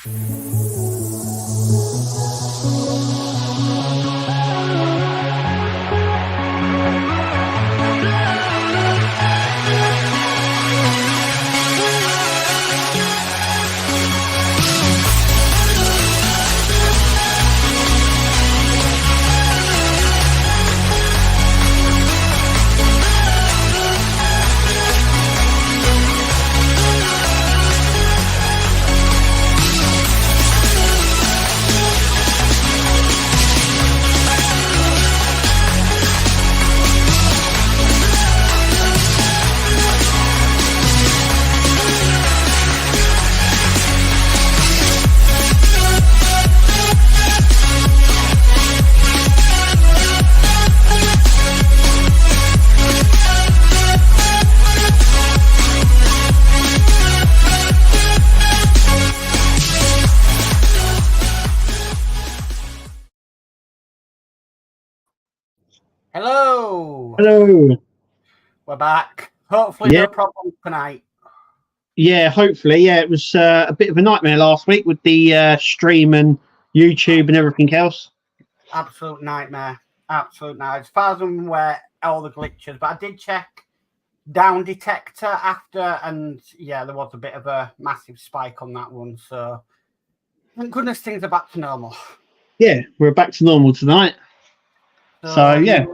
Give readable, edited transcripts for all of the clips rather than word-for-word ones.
Hello. Hello. We're back. Hopefully no problem tonight. Yeah, hopefully. Yeah, it was a bit of a nightmare last week with the stream and YouTube and everything else. Absolute nightmare. Absolute nightmare. As far as I'm aware, all the glitches. But I did check down detector after, and yeah, there was a bit of a massive spike on that one. So thank goodness things are back to normal. Yeah, we're back to normal tonight. So yeah.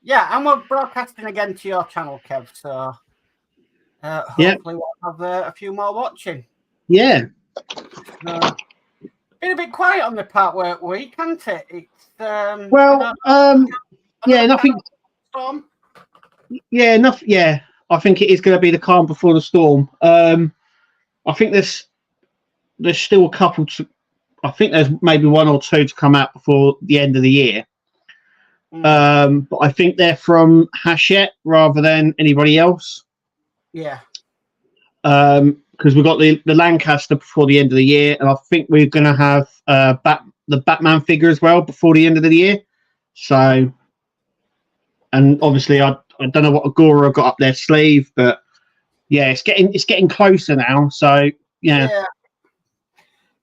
Yeah, and we're broadcasting again to your channel, Kev. So hopefully we'll have a few more watching. Yeah. Been a bit quiet on the Partwork week, hasn't it? It's nothing. Storm. Yeah, nothing. Yeah, I think it is going to be the calm before the storm. I think there's still a couple to. I think there's maybe one or two to come out before the end of the year. But I think they're from Hachette rather than anybody else. Yeah. Because we've got the Lancaster before the end of the year, and I think we're going to have the Batman figure as well before the end of the year. So, and obviously I don't know what Agora got up their sleeve, but yeah, it's getting closer now. So yeah.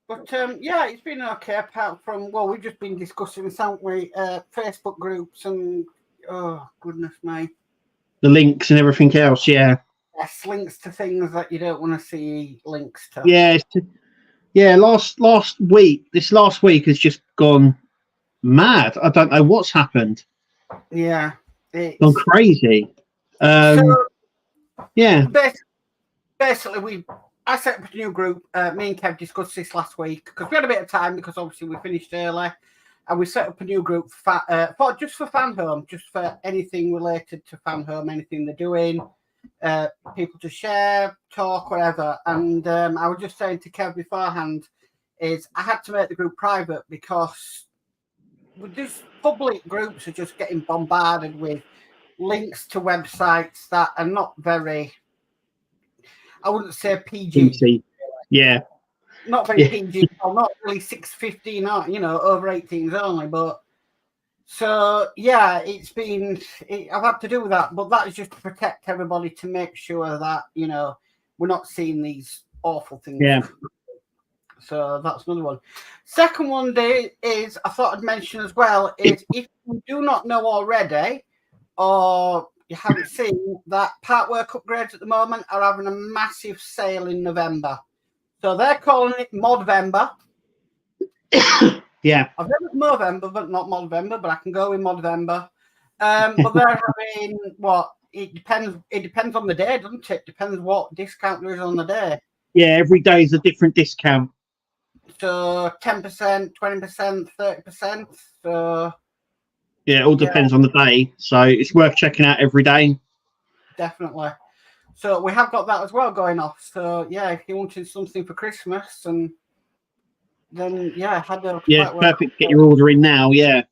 But it's been okay. Apart from we've just been discussing, haven't we? Facebook groups and oh goodness me, the links and everything else. Yeah. Yes, links to things that you don't want to see links to. Yeah. Last week, this last week has just gone mad. I don't know what's happened. Yeah, it's gone crazy. Basically, I set up a new group. Me and Kev discussed this last week because we had a bit of time because obviously we finished early, and we set up a new group for Fan Home, just for anything related to Fan Home, anything they're doing, people to share, talk, whatever. And I was just saying to Kev beforehand, is I had to make the group private because with these public groups are just getting bombarded with links to websites that are not very. I wouldn't say PG. Yeah. Not very PG. Well, not really 615, over 18s only. But so yeah, I've had to do that, but that is just to protect everybody, to make sure that we're not seeing these awful things. Yeah. So that's another one. Second one is I thought I'd mention as well is if you do not know already, or you haven't seen that Partwork upgrades at the moment are having a massive sale in November. So they're calling it Modvember. Yeah. I've never Movember, but not Modvember, but I can go with Modvember. But they're having it depends on the day, doesn't it? Depends what discount there is on the day. Yeah, every day is a different discount. So 10%, 20%, 30%. So yeah, it all depends on the day. So it's worth checking out every day. Definitely. So we have got that as well going off. So yeah, if you wanted something for Christmas, and then perfect. Get your order in now. Yeah.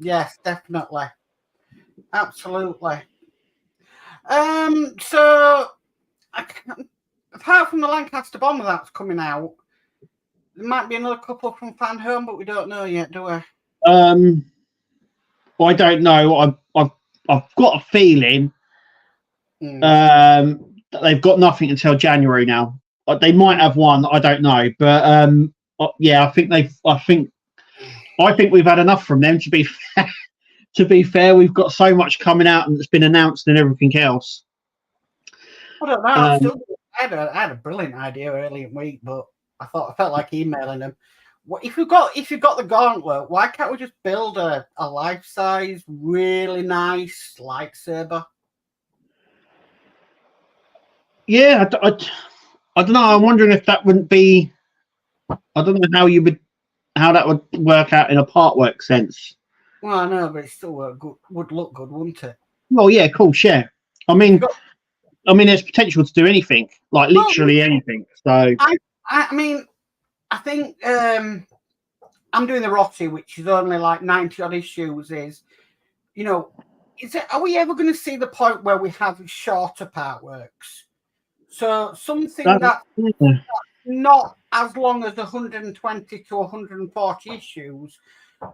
Yes, definitely. Absolutely. So apart from the Lancaster bomber that's coming out, there might be another couple from Fan Home, but we don't know yet, do we? I don't know. I've got a feeling that they've got nothing until January now. They might have one. I don't know, but yeah, I think we've had enough from them. To be fair, to be fair, we've got so much coming out and that's been announced and everything else. I don't know. I had a brilliant idea earlier in the week, but I felt like emailing them. What if you've got the gauntlet? Why can't we just build a life size, really nice lightsaber? Yeah, I don't know. I'm wondering if that wouldn't be. I don't know how that would work out in a Partwork sense. Well, I know, but it still would look good, wouldn't it? Well, yeah, cool, yeah. I mean, there's potential to do anything, like literally anything. So, I mean, I think I'm doing the Rossi, which is only like 90 odd issues. Are we ever going to see the point where we have shorter Partworks? So something that's not as long as 120 to 140 issues,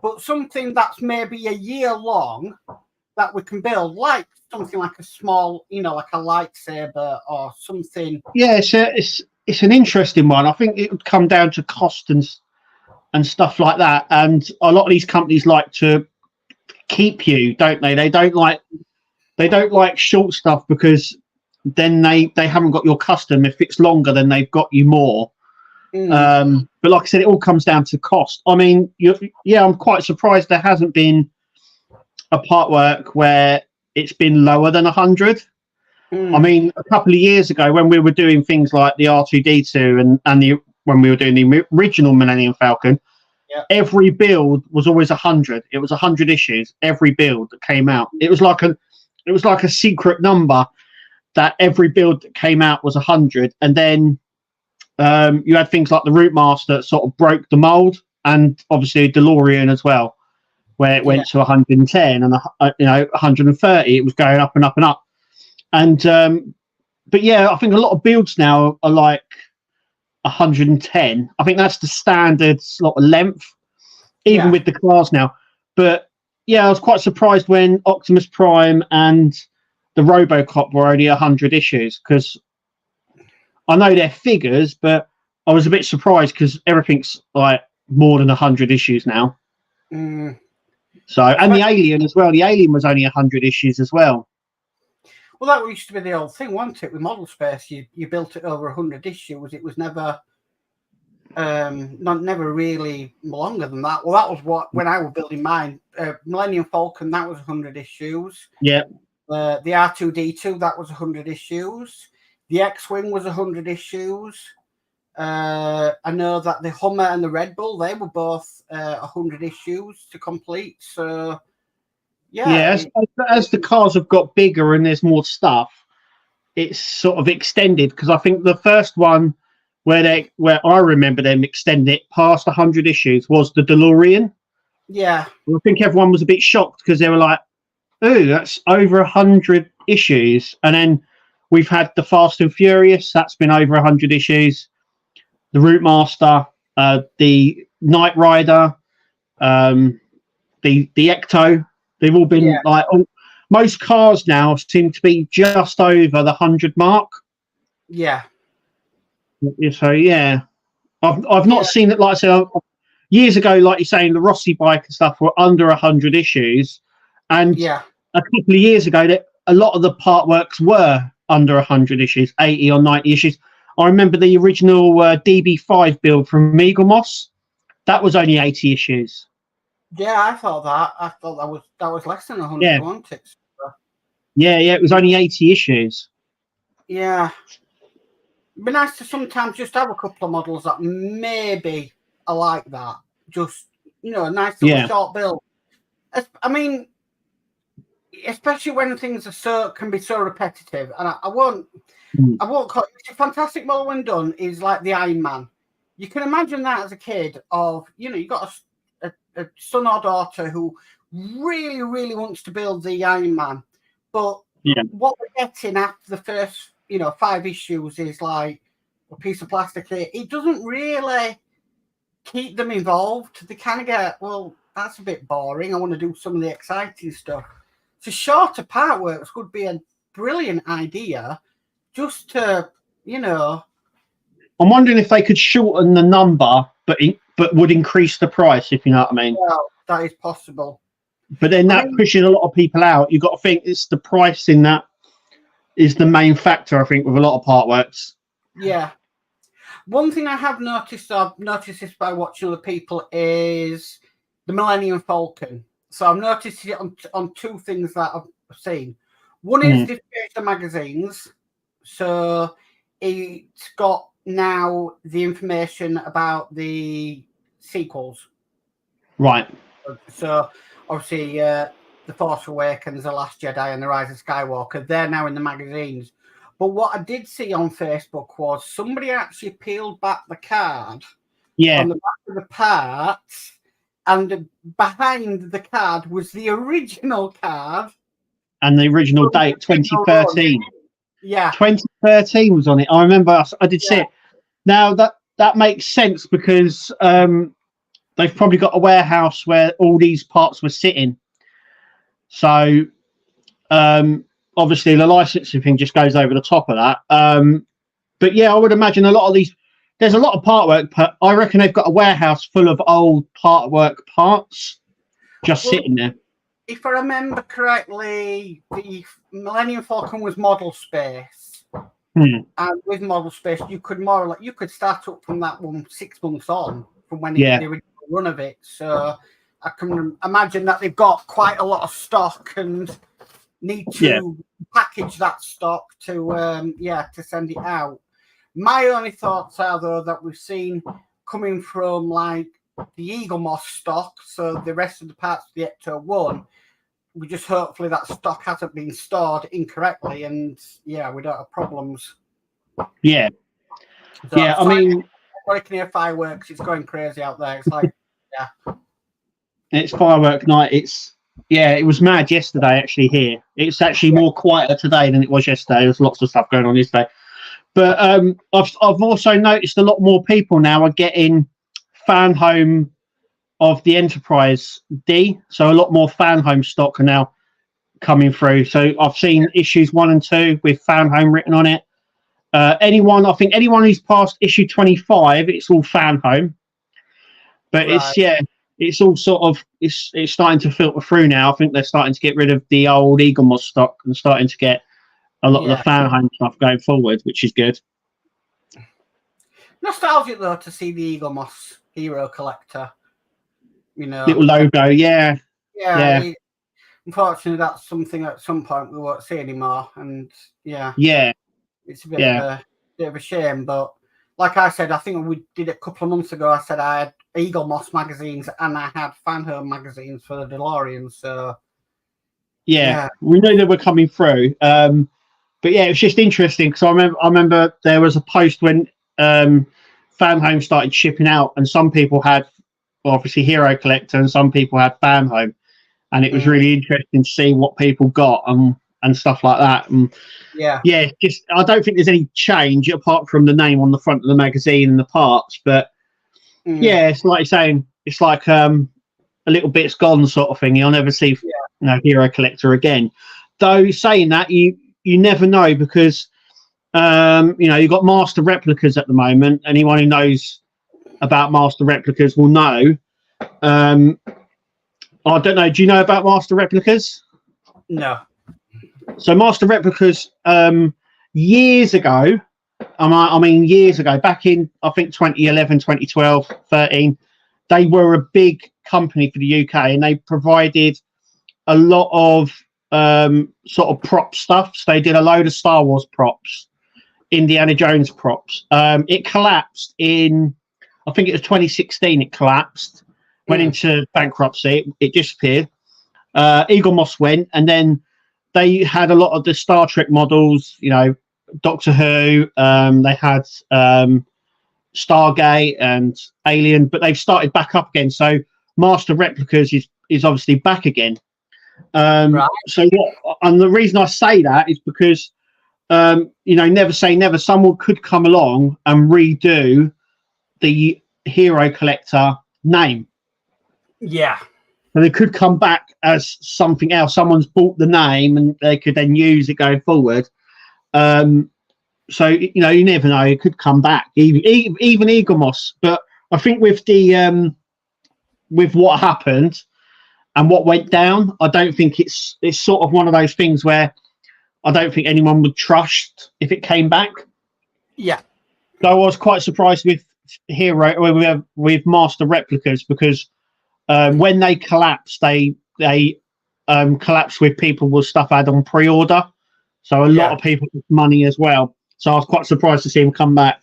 but something that's maybe a year long that we can build, like something like a small, like a lightsaber or something. Yeah, it's an interesting one. I think it would come down to cost and stuff like that. And a lot of these companies like to keep you, don't they? They don't like short stuff because then they haven't got your custom. If it's longer, then they've got you more. But like I said, it all comes down to cost. I mean, I'm quite surprised there hasn't been a Partwork where it's been lower than 100. I mean, a couple of years ago when we were doing things like the R2D2 and when we were doing the original Millennium Falcon, every build was always 100. It was 100 issues every build that came out. It was like a secret number that every build that came out was 100, and then you had things like the Route Master that sort of broke the mold, and obviously DeLorean as well, where it went to 110 and 130. It was going up and up and up. And but yeah, I think a lot of builds now are like 110. I think that's the standard sort of length, even with the cars now. But yeah, I was quite surprised when Optimus Prime and the RoboCop were only 100 issues, because I know they're figures, but I was a bit surprised because everything's like more than 100 issues now. So, and the Alien as well. The Alien was only 100 issues as well. Well, that used to be the old thing, wasn't it? With Model Space, you built it over 100 issues. It was never really longer than that. Well, that was when I was building mine. Millennium Falcon, that was 100 issues. Yeah. The R2D2, that was 100 issues. The X-Wing was 100 issues. I know that the Hummer and the Red Bull, they were both 100 issues to complete. So, as the cars have got bigger and there's more stuff, it's sort of extended. Because I think the first one where I remember them extending it past 100 issues was the DeLorean. Yeah. I think everyone was a bit shocked because they were like, "Oh, that's over 100 issues." And then we've had the Fast and Furious, that's been over 100 issues. The Route Master, the Knight Rider, the Ecto. They've all been most cars now seem to be just over the 100 mark. Yeah. So I've not seen it. Like I said, years ago, like you're saying, the Rossi bike and stuff were under 100 issues, and a couple of years ago, that a lot of the Partworks were under 100 issues, 80 or 90 issues. I remember the original DB5 build from Moss. That was only 80 issues. Yeah, I thought that was less than 100, wasn't it? So, yeah, it was only 80 issues. Yeah. It'd be nice to sometimes just have a couple of models that maybe are like that. Just, a nice little short build. I mean, especially when things can be so repetitive. And I won't call it. It's a fantastic model when done is like the Iron Man. You can imagine that as a kid of, you got a son or daughter who really, really wants to build the Iron Man. But what we're getting after the first, 5 issues is like a piece of plastic here. It doesn't really keep them involved. They kind of get, well, that's a bit boring. I want to do some of the exciting stuff. So shorter Partworks would be a brilliant idea just to, I'm wondering if they could shorten the number, but would increase the price, if you know what I mean. Well, that is possible. But then that pushes a lot of people out. You've got to think it's the pricing that is the main factor, I think, with a lot of Partworks. Yeah. One thing I have noticed, I've noticed this by watching other people, is the Millennium Falcon. So I've noticed it on two things that I've seen. One is they've changed the magazines. So it's got now the information about the sequels. Right. So obviously The Force Awakens, The Last Jedi and The Rise of Skywalker, they're now in the magazines. But what I did see on Facebook was somebody actually peeled back the card on the back of the parts, and behind the card was the original card. And the original date, 2013. Yeah. 2013 was on it. I remember I did see it. Now, that makes sense because they've probably got a warehouse where all these parts were sitting. So, obviously, the licensing thing just goes over the top of that. But yeah, I would imagine a lot of these. There's a lot of Partwork, but I reckon they've got a warehouse full of old Partwork parts just sitting there. If I remember correctly, the Millennium Falcon was model space, and with model space, you could start up from that one 6 months on from when the original run of it. So I can imagine that they've got quite a lot of stock and need to package that stock to send it out. My only thoughts are, though, that we've seen coming from like the Eagle Moss stock, so the rest of the parts of the Ecto 1, we just hopefully that stock hasn't been stored incorrectly, and we don't have problems. Yeah. So I mean, working here, fireworks, it's going crazy out there. It's like, it's firework night. It was mad yesterday actually here. It's actually more quieter today than it was yesterday. There's lots of stuff going on yesterday. But I've also noticed a lot more people now are getting fan home of the Enterprise D. So a lot more fan home stock are now coming through. So I've seen issues 1 and 2 with fan home written on it. Anyone who's past issue 25, it's all fan home. But it's all sort of it's starting to filter through now. I think they're starting to get rid of the old Eagle Moss stock and starting to get a lot of the fan home stuff going forward, which is good. Nostalgic though to see the Eagle Moss Hero Collector, little logo, yeah. Unfortunately, that's something at some point we won't see anymore, and it's a bit of a shame. But like I said, I think we did it a couple of months ago. I said I had Eagle Moss magazines and I had fan home magazines for the DeLorean. So we knew they were coming through. But yeah, it was just interesting because I remember there was a post when fan home started shipping out, and some people had obviously Hero Collector and some people had fan home, and it was really interesting to see what people got and stuff like that. And just I don't think there's any change apart from the name on the front of the magazine and the parts, but it's like you're saying, it's like a little bit's gone sort of thing. You'll never see Hero Collector again. Though saying that, you never know because you've got Master Replicas at the moment. Anyone who knows about Master Replicas will know. I don't know. Do you know about Master Replicas? No. So Master Replicas, years ago, years ago, back in, I think, 2011, 2012, 13, they were a big company for the UK, and they provided a lot of sort of prop stuff. So they did a load of Star Wars props, Indiana Jones props. It collapsed in, I think it was 2016, it collapsed, went into bankruptcy, it disappeared. Eagle Moss went, and then they had a lot of the Star Trek models, Doctor Who, they had Stargate and Alien, but they've started back up again. So Master Replicas is obviously back again. So and the reason I say that is because never say never, someone could come along and redo the Hero Collector name. So they could come back as something else. Someone's bought the name and they could then use it going forward. So you never know, it could come back, even Eagle Moss. But I think with the with what happened and what went down, I don't think it's sort of one of those things where I don't think anyone would trust if it came back. Yeah. So I was quite surprised with with Master Replicas, because when they collapsed, they collapsed with people with stuff had on pre-order. So a lot of people with money as well. So I was quite surprised to see them come back.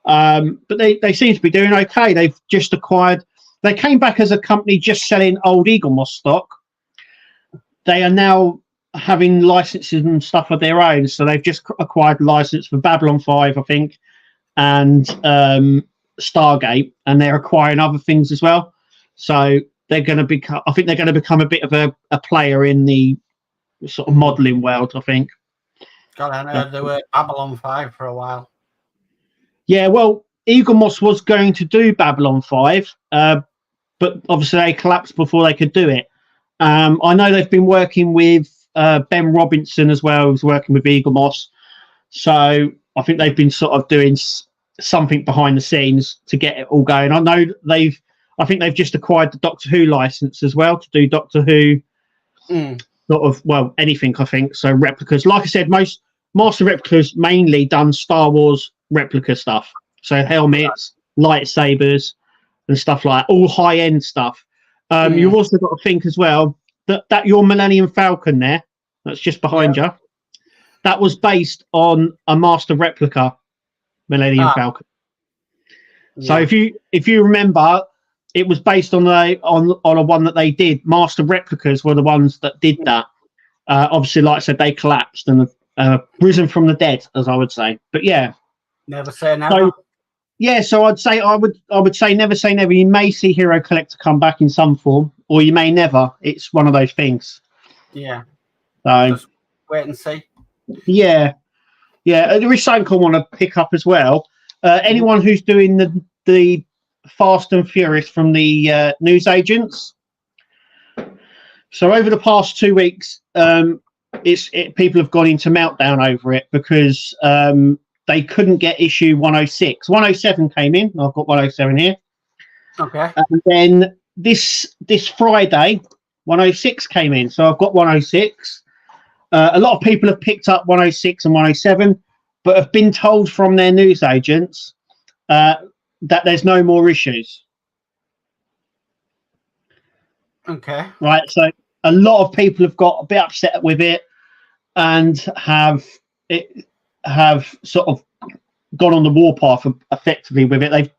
But they seem to be doing okay. They've just acquired. They came back as a company just selling old Eagle Moss stock. They are now having licenses and stuff of their own. So they've just acquired license for Babylon 5, I think, and Stargate, and they're acquiring other things as well. So they're going to become. I think they're going to become a bit of a player in the sort of modelling world, I think. God, I know they were Babylon 5 for a while. Yeah, well, Eagle Moss was going to do Babylon 5, but obviously they collapsed before they could do it. I know they've been working with Ben Robinson as well, who's working with Eagle Moss. So I think they've been sort of doing something behind the scenes to get it all going. I think they've just acquired the Doctor Who license as well to do Doctor Who sort of, well, anything, I think. So replicas, like I said, most Master Replicas mainly done Star Wars replica stuff. So helmets, lightsabers, and stuff like that, all high-end stuff. You've also got to think as well that your Millennium Falcon there, that's just behind you, that was based on a Master Replica Millennium Falcon. So if you remember, it was based on a one that they did. Master Replicas were the ones that did that. Obviously, like I said, they collapsed and risen from the dead, as I would say. But yeah, never say never. So, yeah, so I would say never say never. You may see Hero Collector come back in some form, or you may never. It's one of those things. Yeah. So just wait and see. Yeah. There is something I want to pick up as well. Anyone who's doing the Fast and Furious from the newsagents. So over the past 2 weeks, people have gone into meltdown over it because they couldn't get issue 106. 107 came in. I've got 107 here. Okay. And then this Friday, 106 came in. So I've got 106. A lot of people have picked up 106 and 107, but have been told from their newsagents that there's no more issues. Okay. Right. So a lot of people have got a bit upset with it and have sort of gone on the warpath effectively with it.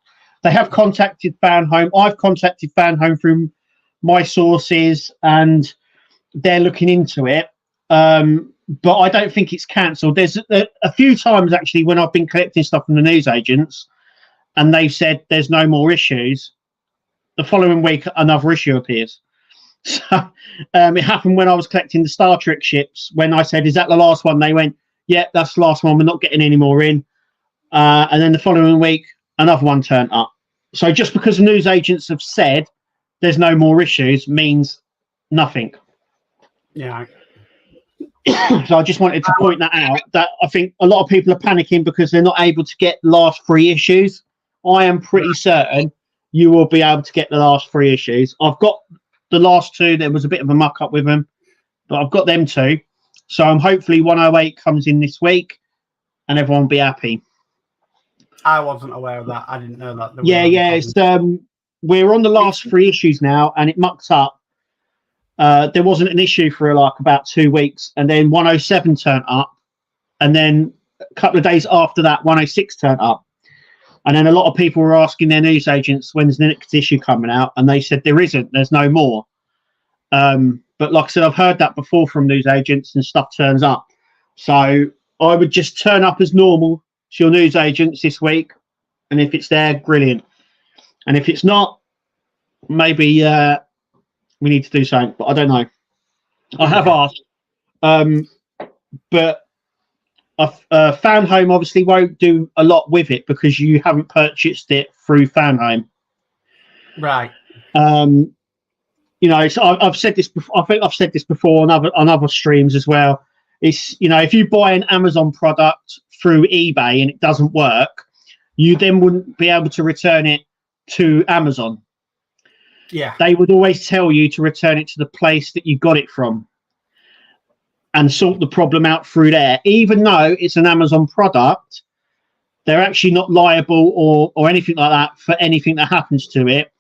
They have contacted Fan Home. I've contacted Fan Home through my sources, and they're looking into it. But I don't think it's cancelled. There's a few times actually when I've been collecting stuff from the newsagents, and they've said there's no more issues. The following week, another issue appears. So it happened when I was collecting the Star Trek ships. When I said, "Is that the last one?" They went, "Yeah, that's the last one. We're not getting any more in." And then the following week, another one turned up. So just because the newsagents have said there's no more issues means nothing. Yeah. So I just wanted to point that out, that I think a lot of people are panicking because they're not able to get the last 3 issues. I am pretty certain you will be able to get the last 3 issues. I've got the last 2. There was a bit of a muck up with them, but I've got them 2. So I'm hopefully 108 comes in this week and everyone will be happy. I wasn't aware of that. I didn't know that. It's, we're on the last 3 issues now, and it mucked up. There wasn't an issue for like about 2 weeks, and then 107 turned up, and then a couple of days after that, 106 turned up, and then a lot of people were asking their newsagents when's the next issue coming out, and they said there isn't. There's no more. But like I said, I've heard that before from newsagents, and stuff turns up. So I would just turn up as normal to your newsagents this week, and if it's there, brilliant. And if it's not, maybe we need to do something, but I don't know. I have asked, but Fan Home obviously won't do a lot with it because you haven't purchased it through Fan Home, right? You know, so I've said this before. I think I've said this before on other streams as well. It's, you know, if you buy an Amazon product through eBay and it doesn't work, you then wouldn't be able to return it to Amazon. Yeah. They would always tell you to return it to the place that you got it from and sort the problem out through there. Even though it's an Amazon product, they're actually not liable or anything like that for anything that happens to it.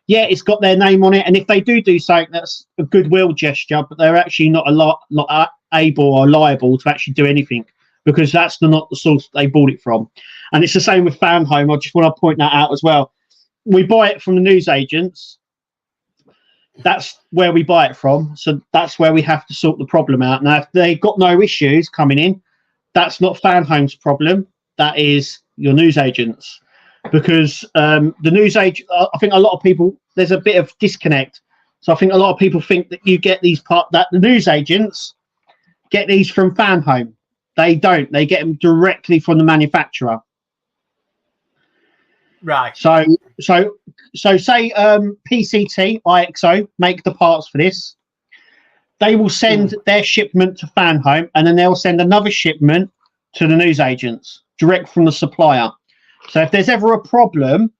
Yeah, it's got their name on it, and if they do something, that's a goodwill gesture, but they're actually not able or liable to actually do anything because that's not the source they bought it from. And it's the same with Fan Home. I just want to point that out as well. We buy it from the newsagents. That's where we buy it from, so that's where we have to sort the problem out. Now, if they've got no issues coming in, that's not Fan Home's problem. That is your newsagents. Because the newsagent, I think a lot of people, there's a bit of disconnect. So I think a lot of people think that you get these that the newsagents get these from Fan Home. They don't. They get them directly from the manufacturer. Right. So say PCT, IXO make the parts for this. They will send their shipment to Fan Home, and then they'll send another shipment to the newsagents direct from the supplier. So if there's ever a problem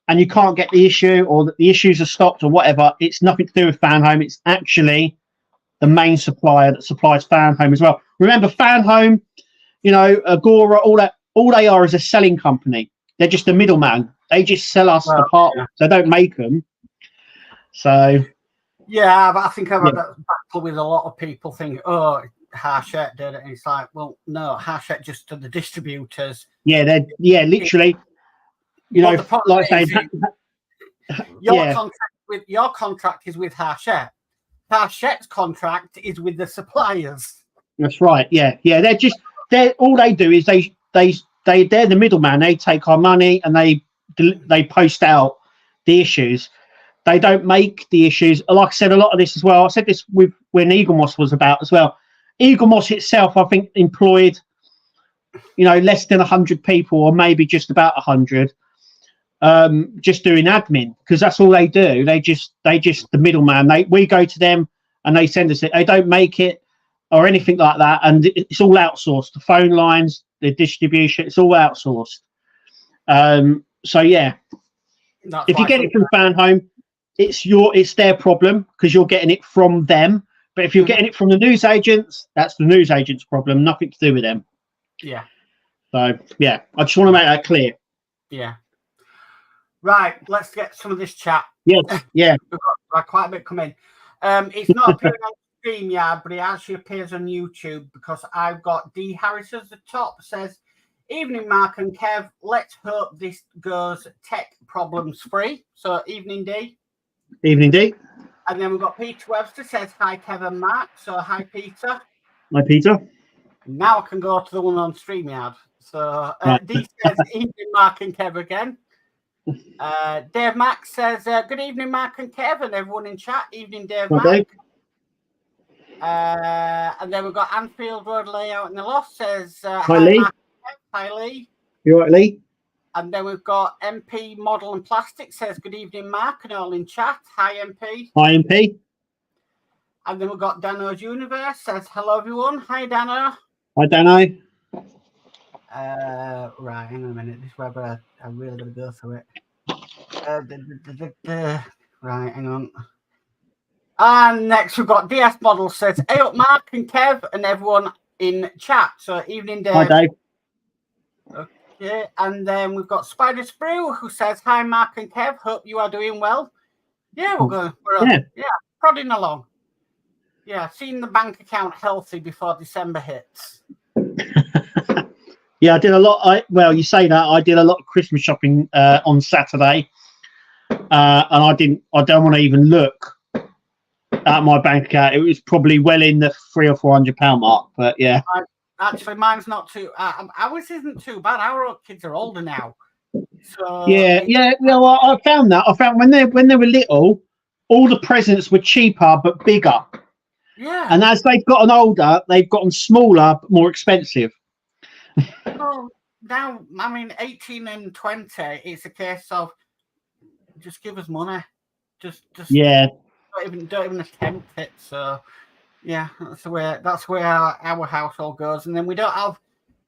and you can't get the issue or that the issues are stopped or whatever, it's nothing to do with Fan Home. It's actually the main supplier that supplies Fan Home as well. Remember, Fan Home, Agora, all they are is a selling company. They're just a middleman. They just sell us the part. Yeah. They don't make them. So. Yeah, but I think I've had that battle with a lot of people think, oh, Hachette did it. And it's like, well, no, Hachette just to the distributors. Yeah, literally. Like I say, your contract is with Hachette. Hachette's contract is with the suppliers. That's right. Yeah. They're all they do is they're the middleman. They take our money and they post out the issues. They don't make the issues. Like I said, a lot of this as well. I said this when Eagle Moss was about as well. Eagle Moss itself, I think, employed, less than 100 people, or maybe just about 100, just doing admin, because that's all they do. They just the middleman. We go to them and they send us it. They don't make it or anything like that, and it's all outsourced. The phone lines, the distribution, it's all outsourced. So yeah, if you get it from Fan Home, it's their problem because you're getting it from them. But if you're getting it from the newsagents, that's the newsagents' problem. Nothing to do with them. Yeah. So yeah, I just want to make that clear. Yeah. Right. Let's get some of this chat. Yes. Yeah. We've got quite a bit coming. It's not appearing on StreamYard, but it actually appears on YouTube because I've got D Harris at the top. Says, "Evening, Mark and Kev. Let's hope this goes tech problems free." So evening, D. Evening, D. And then we've got Peter Webster says, "Hi, Kev and Mark." So hi, Peter. Hi, Peter. Now I can go to the one on StreamYard. So D says, "Evening, Mark and Kev again." Dave Mack says, "Good evening, Mark and Kev, and everyone in chat." Evening, Dave Mack. And then we've got Anfield Road Layout in the Loft says, "Hi, Lee." Mark and Kev. Hi, Lee. You all right, Lee? And then we've got MP Model and Plastic says, "Good evening, Mark," and all in chat. Hi, MP. Hi, MP. And then we've got Dano's Universe says, "Hello, everyone." Hi, Dano. Hi, Dano. Right, hang on a minute. This is where I'm really going to go through it. Right, hang on. And next we've got DS Model says, "Hey up, Mark and Kev and everyone in chat." So evening, Dave. Hi, Dave. Okay, and then we've got Spider Sprue who says, "Hi, Mark and Kev. Hope you are doing well." Yeah, we're prodding along. Yeah, seeing the bank account healthy before December hits. Yeah, I did a lot. You say that I did a lot of Christmas shopping on Saturday, and I don't want to even look at my bank account. It was probably well in the £300 or £400 mark. But yeah, actually, mine's not too. Ours isn't too bad. Our kids are older now. So yeah. Well, I found that. I found when they were little, all the presents were cheaper but bigger. Yeah. And as they've gotten older, they've gotten smaller but more expensive. Well, now, I mean, 18 and 20, it's a case of just give us money. Just yeah. Don't even attempt it. So yeah, that's the way our household goes. And then we don't have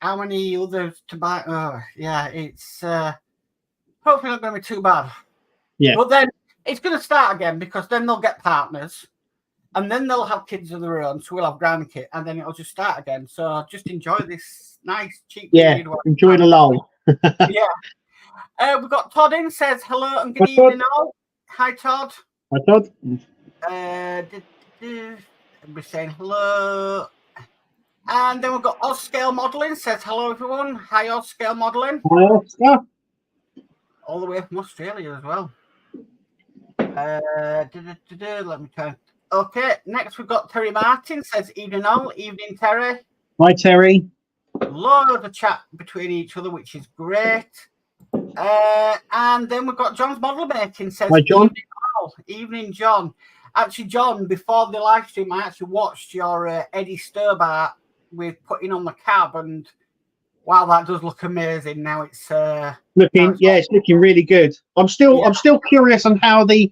how many others to buy. Oh yeah, it's hopefully not going to be too bad. Yeah. But then it's going to start again because then they'll get partners and then they'll have kids of their own. So we'll have grandkids and then it'll just start again. So just enjoy this nice, cheap period. Enjoy the lull. Yeah. We've got Todd in, says hello and good Hi, evening Todd. all. Hi, Todd. Hi, Todd. We're saying hello. And then we've got Oscale Modelling, says hello everyone. Hi, Oscale Modelling. Hi, Oscar. All the way from Australia as well. Let me try. Okay, next we've got Terry Martin, says evening all. Evening, Terry. Hi, Terry. Loads of chat between each other, which is great. And then we've got John's Model Making, says Hi, John. evening all. Evening, John. Actually, John, before the live stream, I actually watched your Eddie Sturbart with putting on the cab, and wow, that does look amazing. Now it's looking, it's looking really good. I'm still curious on how the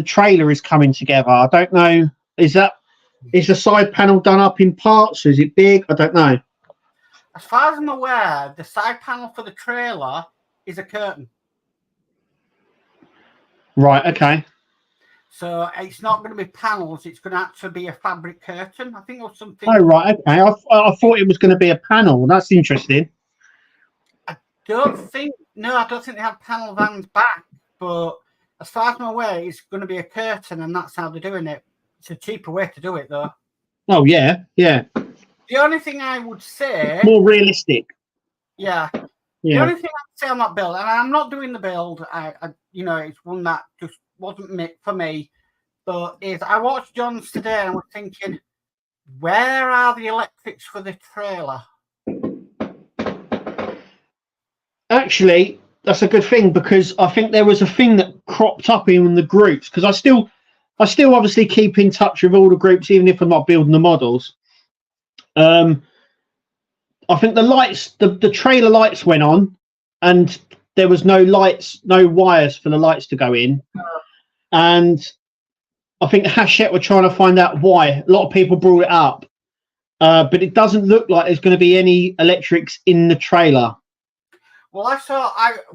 trailer is coming together. I don't know. Is the side panel done up in parts? Is it big? I don't know. As far as I'm aware, the side panel for the trailer is a curtain. Right. Okay. So it's not going to be panels. It's going to actually be a fabric curtain. I think or something. Oh, right. Okay. I thought it was going to be a panel. That's interesting. I don't think they have panel vans back, but as far as I'm aware, it's going to be a curtain, and that's how they're doing it. It's a cheaper way to do it, though. Oh, yeah. Yeah. The only thing I would say... More realistic. Yeah. The only thing I'd say on that build, and I'm not doing the build, it's one that just wasn't for me, but is I watched John's today and I was thinking, where are the electrics for the trailer? Actually, that's a good thing because I think there was a thing that cropped up in the groups because I still obviously keep in touch with all the groups even if I'm not building the models. I think the lights, the trailer lights went on and there was no wires for the lights to go in. And I think Hachette were trying to find out why. A lot of people brought it up. But it doesn't look like there's going to be any electrics in the trailer. Well,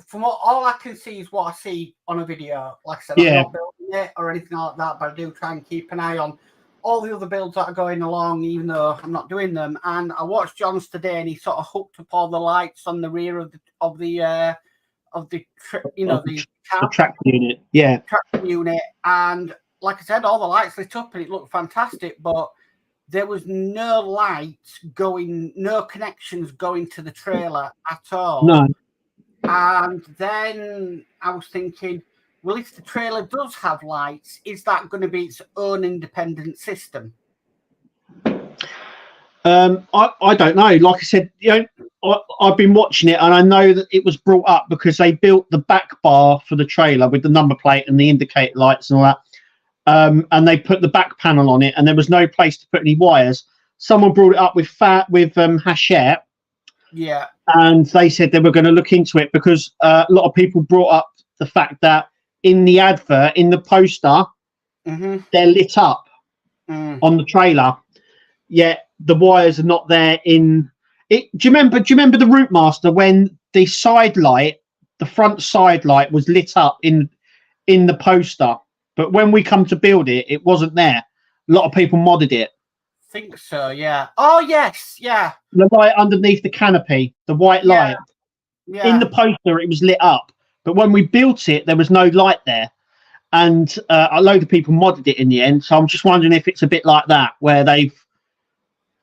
from all I can see is what I see on a video. Like I said, I'm not building it or anything like that, but I do try and keep an eye on all the other builds that are going along, even though I'm not doing them. And I watched John's today, and he sort of hooked up all the lights on the rear of the track unit. Yeah, track unit. And like I said, all the lights lit up, and it looked fantastic. But there was no lights going, no connections going to the trailer at all. No. And then I was thinking, well, if the trailer does have lights, is that going to be its own independent system? I don't know. Like I said, I've been watching it, and I know that it was brought up because they built the back bar for the trailer with the number plate and the indicator lights and all that. And they put the back panel on it, and there was no place to put any wires. Someone brought it up with Hachette. Yeah. And they said they were going to look into it because a lot of people brought up the fact that in the advert, in the poster, they're lit up on the trailer, yet the wires are not there in it. Do you remember the Route Master when the side light, the front side light was lit up in the poster, but when we come to build it, it wasn't there. A lot of people modded it. Think so, yeah. Oh, yes, yeah. The light underneath the canopy, the white light. Yeah. In the poster, it was lit up. But when we built it, there was no light there. And a load of people modded it in the end. So I'm just wondering if it's a bit like that, where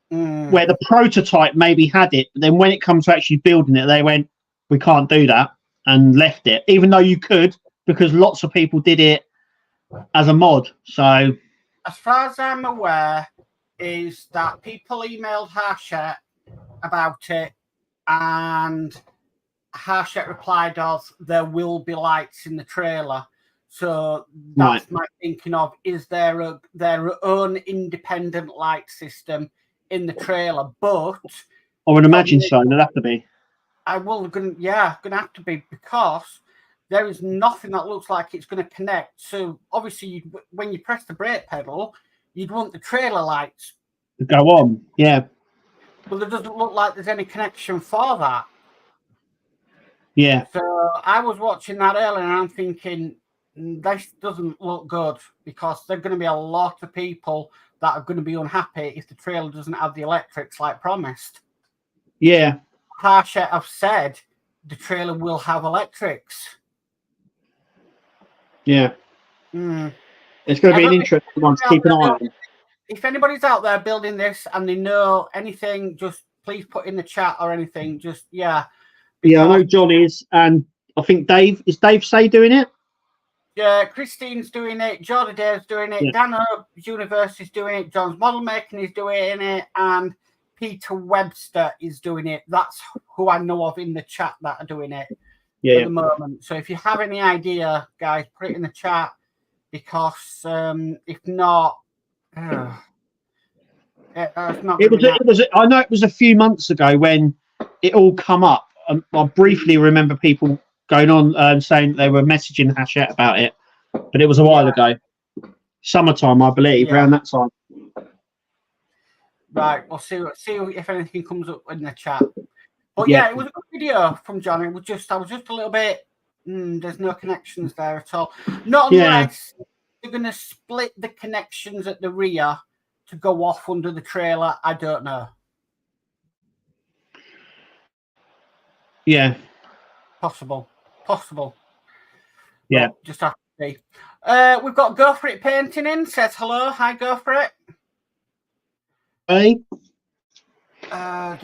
where the prototype maybe had it. But then when it comes to actually building it, they went, we can't do that, and left it. Even though you could, because lots of people did it as a mod. So as far as I'm aware, is that people emailed Hachette about it, and Hachette replied of there will be lights in the trailer. So that's my thinking of, is there their own independent light system in the trailer? But I would imagine so. There'd have to be. Gonna have to be, because there is nothing that looks like it's going to connect. So obviously, when you press the brake pedal, you'd want the trailer lights to go on, yeah. But there doesn't look like there's any connection for that. Yeah. So I was watching that earlier and I'm thinking, this doesn't look good because there are going to be a lot of people that are going to be unhappy if the trailer doesn't have the electrics like promised. Yeah. Harshet have said the trailer will have electrics. Yeah. Mm. It's going to be an interesting one to keep an eye on. If anybody's out there building this and they know anything, just please put in the chat or anything. Just, yeah. Yeah, I know John is, and I think Dave, is Dave Say doing it? Yeah, Christine's doing it, Jordan Dave's doing it, Yeah. Dan Hope's Universe is doing it, John's Model Making is doing it, and Peter Webster is doing it. That's who I know of in the chat that are doing it at the moment. So if you have any idea, guys, put it in the chat, because if not, it's not. It was. I know it was a few months ago when it all come up. I briefly remember people going on saying they were messaging Hachette about it, but it was a while ago. Summertime, I believe, around that time. Right, we'll see if anything comes up in the chat. But yeah, it was a good video from John. It was just, I was just a little bit. There's no connections there at all. Not unless they're going to split the connections at the rear to go off under the trailer. I don't know. Yeah. Possible. Yeah. But just have to see. We've got Go For It Painting in. Says hello. Hi, Go For It. Hey. Right,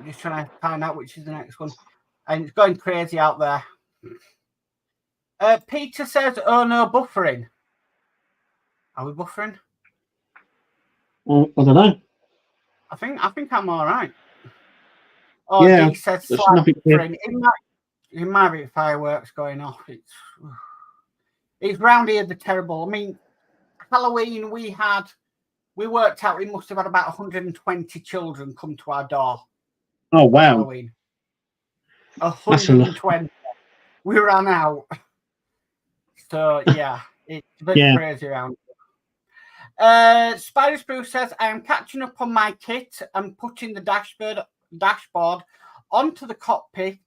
just trying to find out which is the next one. And it's going crazy out there. Peter says, oh no, buffering. Are we buffering? Well, I don't know. I think I'm all right. Oh, yeah, he says slight buffering. It might be fireworks going off. It's round here the terrible. I mean, Halloween we worked out we must have had about 120 children come to our door. Oh wow. Halloween. 120. We ran out. So yeah, it's a bit crazy around. Spider Spruce says, I am catching up on my kit and putting the dashboard onto the cockpit.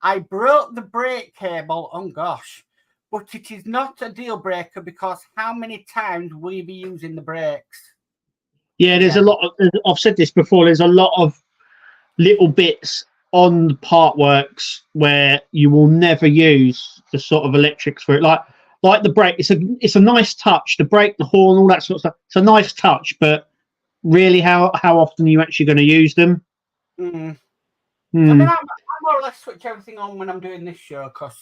I broke the brake cable. Oh gosh. But it is not a deal breaker because how many times will you be using the brakes? Yeah, there's a lot of, I've said this before, there's a lot of little bits on the Partworks where you will never use the sort of electrics for it. Like the brake, it's a nice touch. The brake, the horn, all that sort of stuff. It's a nice touch, but really, how often are you actually going to use them? I mean, I more or less switch everything on when I'm doing this show because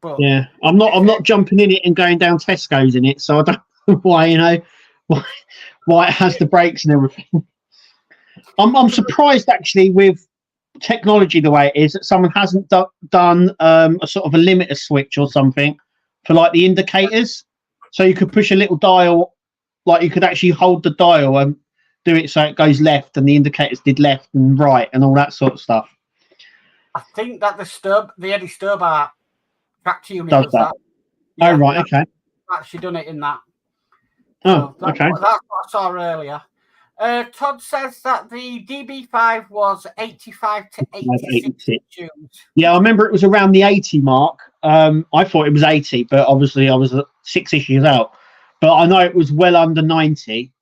But yeah, I'm not jumping in it and going down Tesco's in it, so I don't know why why it has the brakes and everything. I'm surprised actually with technology the way it is that someone hasn't done a sort of a limiter switch or something for like the indicators, so you could push a little dial, like you could actually hold the dial and do it so it goes left and the indicators did left and right and all that sort of stuff. I think that the Eddie Stobart tractor unit does that. Yeah, oh right, okay. Actually done it in that. Oh, so okay. That's what I saw earlier. Todd says that the DB5 was 85 to 86 tunes. Yeah, I remember it was around the 80 mark. I thought it was 80, but obviously I was 6 issues out. But I know it was well under 90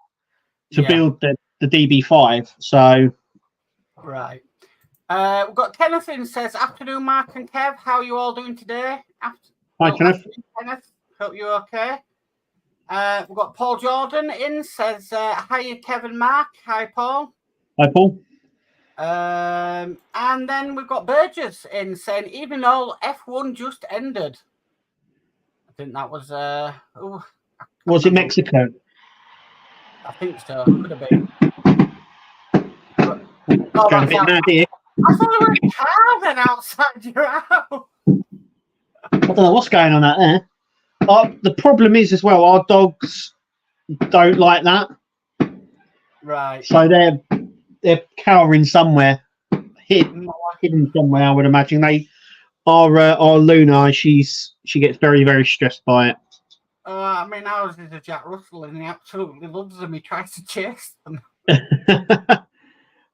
to build the DB5. So right. We've got Kenneth in says, afternoon, Mark and Kev. How are you all doing today? Hi, Kenneth. Kenneth. Hope you're okay. We've got Paul Jordan in, says, hiya, Kevin Mark. Hi, Paul. Hi, Paul. And then we've got Burgess in saying, even though F1 just ended. I think that was... was it Mexico? I think so. Could have been. Going a bit mad here. I thought there was a car then outside your house. I don't know what's going on out there. The problem is as well, our dogs don't like that. Right. So they're cowering somewhere, hidden somewhere. I would imagine our Luna. She gets very, very stressed by it. I mean, ours is a Jack Russell, and he absolutely loves them. He tries to chase them.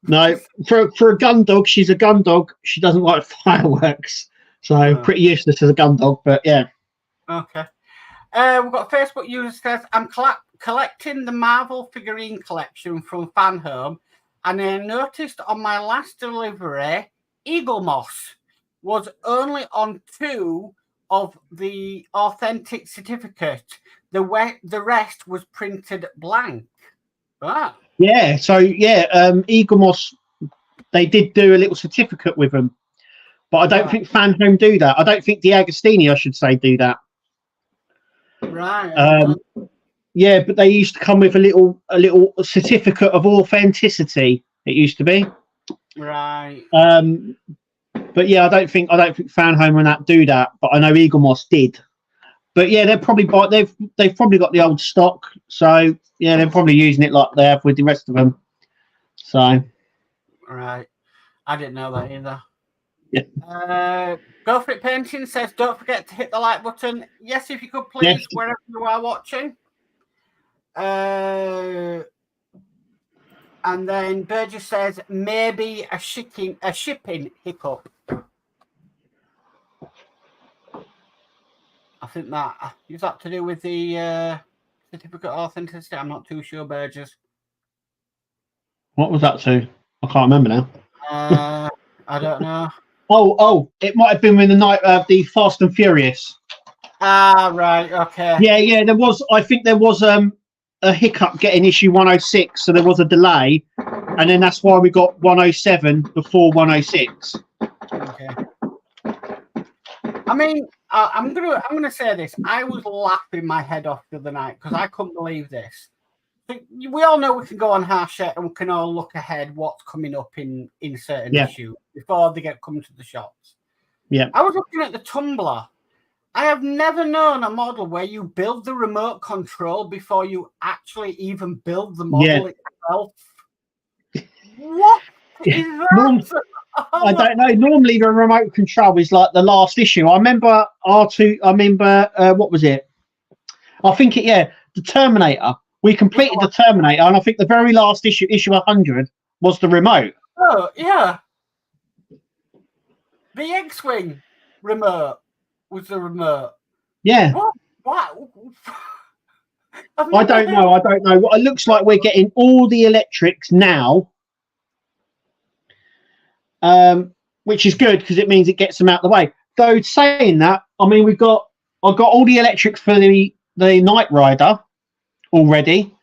No, for a gun dog, she's a gun dog. She doesn't like fireworks, so pretty useless as a gun dog. But yeah. Okay. We've got a Facebook user says, I'm collecting the Marvel figurine collection from Fan Home, and I noticed on my last delivery, Eagle Moss was only on 2 of the authentic certificate. The rest was printed blank. Ah. Yeah, so Eagle Moss, they did do a little certificate with them, but I don't think Fan Home do that. I don't think the Agostini, I should say, do that. Right. Yeah, but they used to come with a little certificate of authenticity. It used to be. Right. But yeah, I don't think Fan Home and that do that. But I know Eagle Moss did. But yeah, they're probably they've probably got the old stock. So yeah, they're probably using it like they have with the rest of them. So. Right. I didn't know that either. Yeah. Go for it Painting says, don't forget to hit the like button. Yes, if you could please, wherever you are watching. And then Burgess says, maybe a shipping hiccup. I think that is that to do with the certificate of authenticity. I'm not too sure, Burgess. What was that to? I can't remember now. I don't know. Oh, it might have been in the night of the Fast and Furious. Ah, right, okay. Yeah, there was. I think there was a hiccup getting issue 106, so there was a delay, and then that's why we got 107 before 106. Okay. I mean, I'm gonna say this. I was laughing my head off the other night because I couldn't believe this. We all know we can go on Hachette and we can all look ahead what's coming up in certain issues before they come to the shops. Yeah. I was looking at the Tumbler. I have never known a model where you build the remote control before you actually even build the model itself. What is that? I don't know. Normally the remote control is like the last issue. I remember what was it? I think the Terminator. We completed the Terminator, and I think the very last issue 100, was the remote. Oh, yeah. The X-Wing remote was the remote. Yeah. What? I don't know. Well, it looks like we're getting all the electrics now, which is good because it means it gets them out of the way. Though saying that, I mean, I've got all the electrics for the Knight Rider already,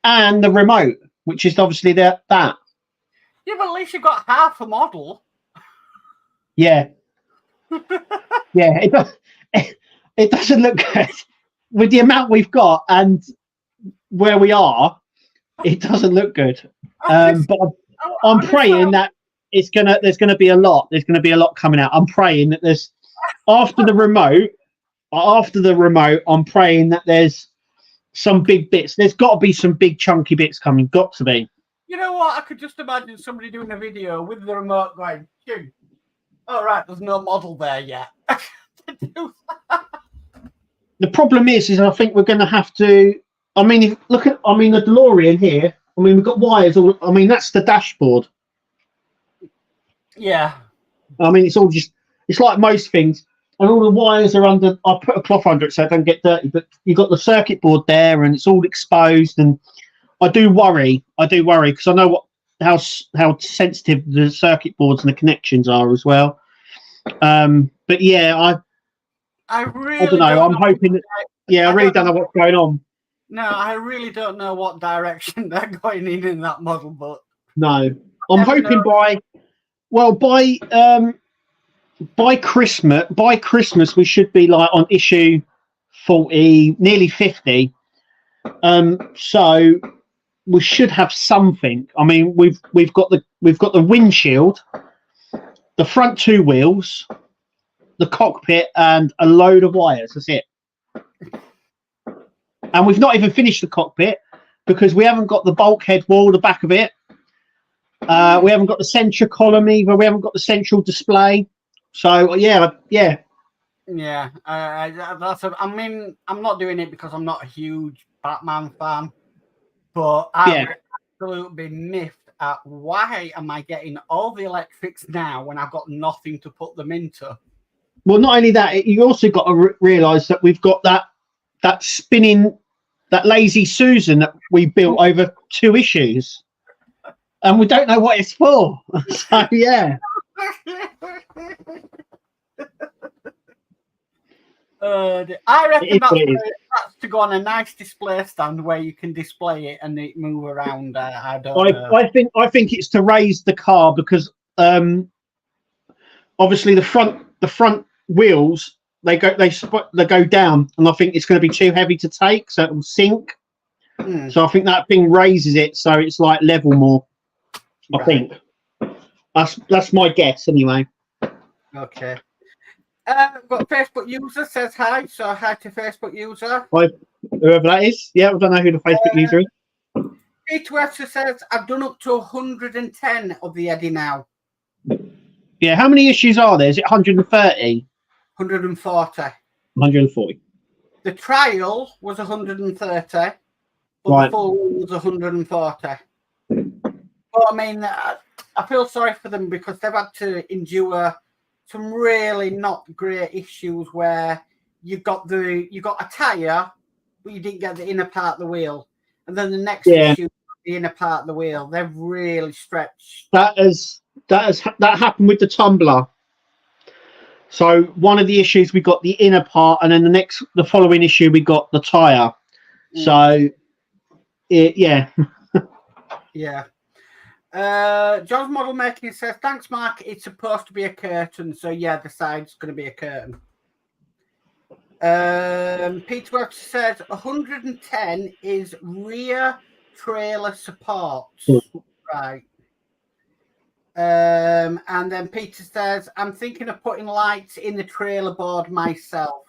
and the remote, which is obviously that. Yeah, but at least you've got half a model. Yeah. Yeah, it doesn't look good with the amount we've got and where we are. It doesn't look good. But I'm praying that there's gonna be a lot. There's gonna be a lot coming out. I'm praying that there's after the remote. I'm praying that there's some big bits. There's got to be some big chunky bits coming. Got to be. You know what? I could just imagine somebody doing a video with the remote going, "Phew. All right, there's no model there yet." The problem is I think we're going to have to. I mean, the DeLorean here. I mean, we've got wires all. I mean, that's the dashboard. Yeah. I mean, it's like most things. And all the wires are under. I put a cloth under it so it don't get dirty. But you've got the circuit board there, and it's all exposed. And I do worry because I know how sensitive the circuit boards and the connections are as well. But yeah, I don't know. I'm hoping that. Yeah, I really don't know what's going on. No, I really don't know what direction they're going in that model. But no, I'm hoping by Christmas we should be like on issue 40, nearly 50. So we should have something. I mean, we've got the windshield, the front 2 wheels, the cockpit, and a load of wires. That's it. And we've not even finished the cockpit because we haven't got the bulkhead wall, the back of it. We haven't got the central column either. We haven't got the central display. So yeah. I mean, I'm not doing it because I'm not a huge Batman fan, but I would absolutely be miffed at why am I getting all the electrics now when I've got nothing to put them into? Well, not only that, you also got to realise that we've got that spinning, that lazy Susan that we built over 2 issues, and we don't know what it's for. So yeah. I reckon that's to go on a nice display stand where you can display it and it move around. I don't know. I think it's to raise the car because obviously the front wheels they go down, and I think it's going to be too heavy to take, so it will sink. So I think that thing raises it so it's like level more. I think that's my guess anyway. Okay. We've got Facebook user says hi, so hi to Facebook user. Whoever that is. Yeah, I don't know who the Facebook user is. Peter Webster says, I've done up to 110 of the Eddie now. Yeah, how many issues are there? Is it 130? 140. 140. The trial was 130, but right. The full one was 140. But I mean, I feel sorry for them because they've had to endure some really not great issues where you got a tire, but you didn't get the inner part of the wheel, and then the next issue, the inner part of the wheel. They've really stretched. That happened with the tumbler. So one of the issues we got the inner part, and then the following issue we got the tire. So, yeah. Yeah. John's model making says, thanks, Mark. It's supposed to be a curtain. So, yeah, the side's going to be a curtain. Peter Webster says 110 is rear trailer support. Right. And then Peter says, I'm thinking of putting lights in the trailer board myself.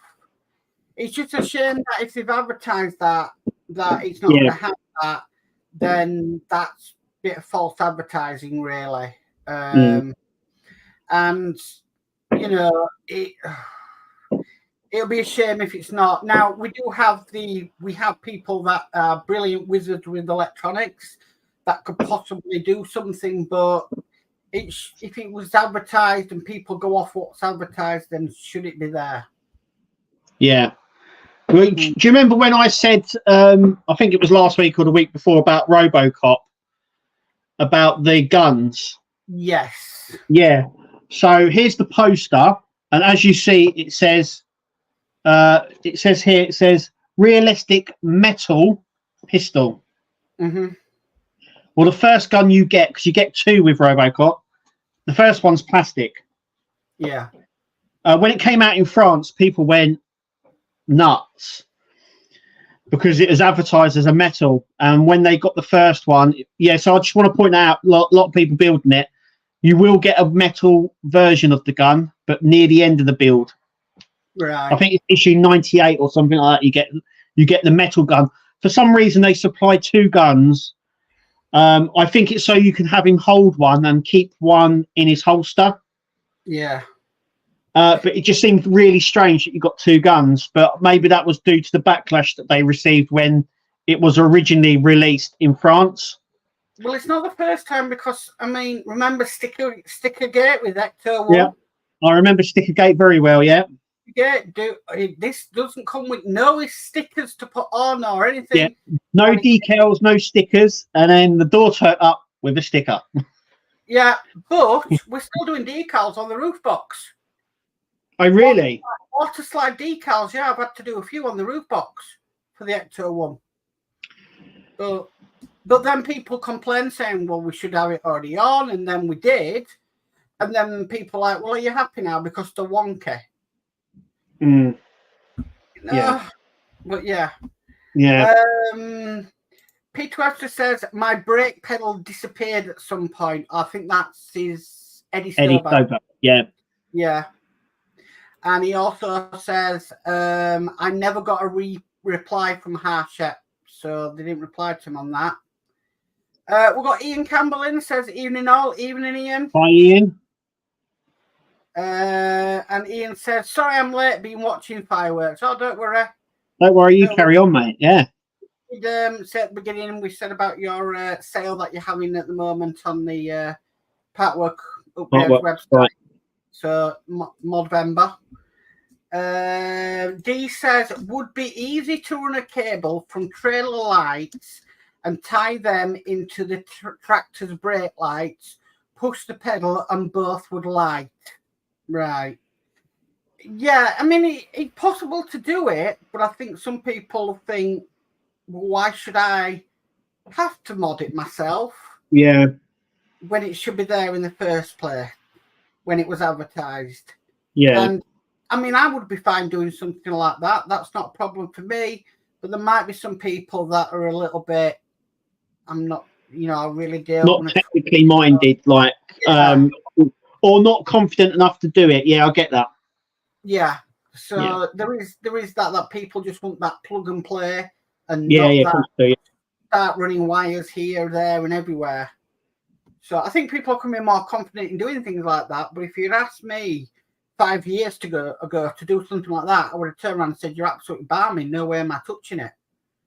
It's just a shame that if they've advertised that it's not going to have that, then that's bit of false advertising, really. And you know, it'll be a shame if it's not. Now we have people that are brilliant wizards with electronics that could possibly do something, but if it was advertised and people go off what's advertised, then should it be there? Yeah. Well, do you remember when I said I think it was last week or the week bore about RoboCop? About the guns. Yes. Yeah. So here's the poster, and as you see, it says realistic metal pistol. Mm-hmm. Well, the first gun you get, because you get 2 with RoboCop, the first one's plastic. Yeah. When it came out in France, people went nuts because it was advertised as a metal, and when they got the first one, so I just want to point out, a lot of people building it, you will get a metal version of the gun, but near the end of the build. Right. I think it's issue 98 or something like that. You get the metal gun. For some reason, they supply 2 guns. I think it's so you can have him hold one and keep one in his holster. Yeah. But it just seemed really strange that you got 2 guns. But maybe that was due to the backlash that they received when it was originally released in France. Well, it's not the first time because, I mean, remember Stickergate with Ecto 1? Yeah, I remember Stickergate very well, yeah. Yeah, this doesn't come with no stickers to put on or anything. Yeah, no decals, no stickers, and then the door turned up with a sticker. Yeah, but we're still doing decals on the roof box. Oh, really? Water slide decals, yeah, I've had to do a few on the roof box for the Ecto 1. But then people complain saying, well, we should have it already on, and then we did. And then people are like, well, are you happy now because they're wonky? Yeah. But yeah. Yeah. Peter Webster says, my brake pedal disappeared at some point. I think that's his Eddie Stober. Yeah. Yeah. And he also says, I never got a reply from Harshep, so they didn't reply to him on that. We've got Ian Campbell in, says, evening all. Evening, Ian. Hi, Ian. And Ian says, sorry I'm late, been watching fireworks. Oh, don't worry. Don't worry, you carry on, mate. Yeah. did say at the beginning, we said about your sale that you're having at the moment on the Partwork upgrade website. Right. So, Modvember. D says, would be easy to run a cable from trailer lights and tie them into the tractor's brake lights, push the pedal, and both would light. Right. Yeah, I mean, it's possible to do it, but I think some people think, well, why should I have to mod it myself? Yeah. When it should be there in the first place, when it was advertised. Yeah. And I mean, I would be fine doing something like that. That's not a problem for me. But there might be some people that are a little bit, I'm not, I really don't Not technically minded, like, or not confident enough to do it. Yeah, I get that. Yeah. So there is that people just want that plug and play and start running wires here, there, and everywhere. So I think people can be more confident in doing things like that. But if you'd asked me 5 years ago to do something like that, I would have turned around and said, "You're absolutely balmy. No way am I touching it."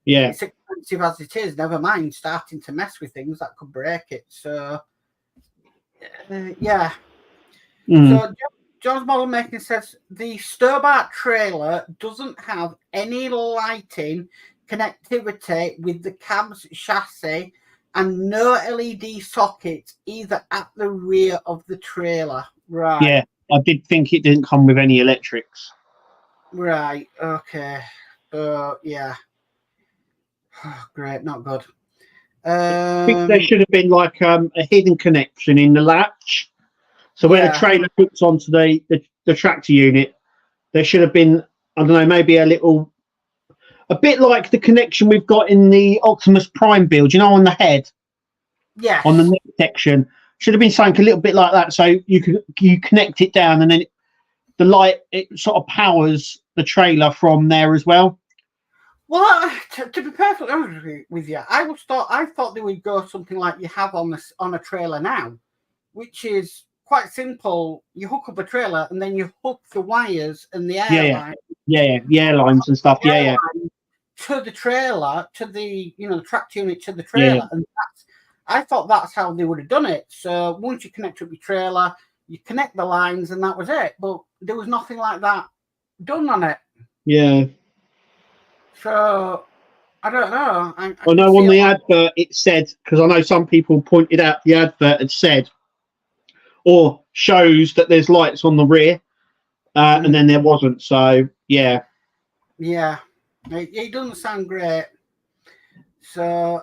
Yeah, it's expensive as it is. Never mind starting to mess with things that could break it. So, yeah. So John's Model Making says the Stobart trailer doesn't have any lighting connectivity with the cab's chassis and no LED sockets either at the rear of the trailer. Right. Yeah, I did think it didn't come with any electrics. Right. Okay. Yeah. Great. Not good. I think there should have been like a hidden connection in the latch. So where the trailer hooks onto the tractor unit, there should have been, I don't know, maybe a bit like the connection we've got in the Optimus Prime build, on the head. Yeah. On the neck section. Should have been something a little bit like that. So you connect it down and then the light, it sort of powers the trailer from there as well. Well, to be perfectly honest with you, I thought they would go something like you have on a trailer now, which is quite simple. You hook up a trailer and then you hook the wires and the airline. Yeah, lines and stuff. Yeah. To the trailer, to the the tractor unit to the trailer, and I thought that's how they would have done it. So once you connect up your trailer, you connect the lines, and that was it. But there was nothing like that done on it. Yeah. So I don't know. I know on the advert it said, because I know some people pointed out the advert had said, or shows that there's lights on the rear, and then there wasn't. So yeah. Yeah, it doesn't sound great. So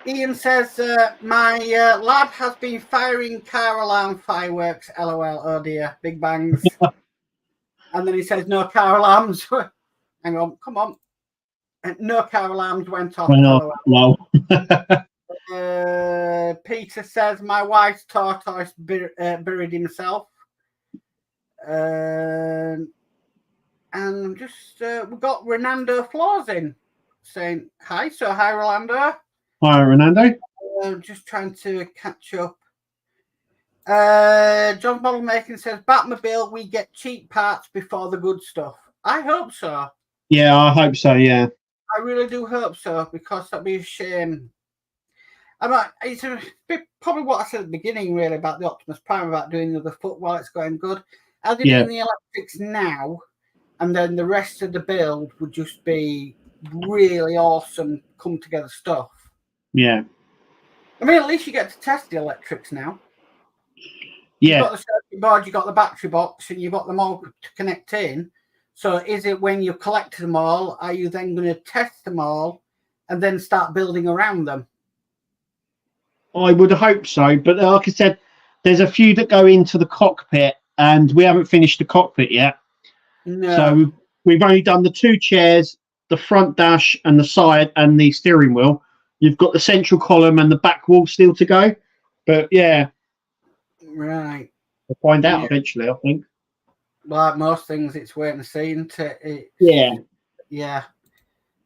Ian says my lad has been firing car alarm fireworks. LOL. Oh dear, big bangs. And then he says no car alarms. Hang on, come on. No car alarms went off. Wow. Peter says my wife's tortoise buried himself. And just we got Renando Floors in saying hi. So hi, Rolando. Hi, Renando. Just trying to catch up. John Model Making says Batmobile, we get cheap parts before the good stuff. I hope so. Yeah, I hope so. Yeah, I really do hope so, because that'd be a shame. It's probably what I said at the beginning, really, about the Optimus Prime, about doing the other foot while it's going good. As they're doing the electrics now, and then the rest of the build would just be really awesome, come together stuff. Yeah. I mean, at least you get to test the electrics now. Yeah. You've got the circuit board, you've got the battery box, and you've got them all to connect in. So is it when you've collected them all, are you then going to test them all and then start building around them? I would hope so. But like I said, there's a few that go into the cockpit, and we haven't finished the cockpit yet. No. So we've only done the 2 chairs, the front dash and the side and the steering wheel. You've got the central column and the back wall still to go. But yeah. Right. We'll find out eventually, I think. Like most things, it's wait and see, isn't it? Yeah.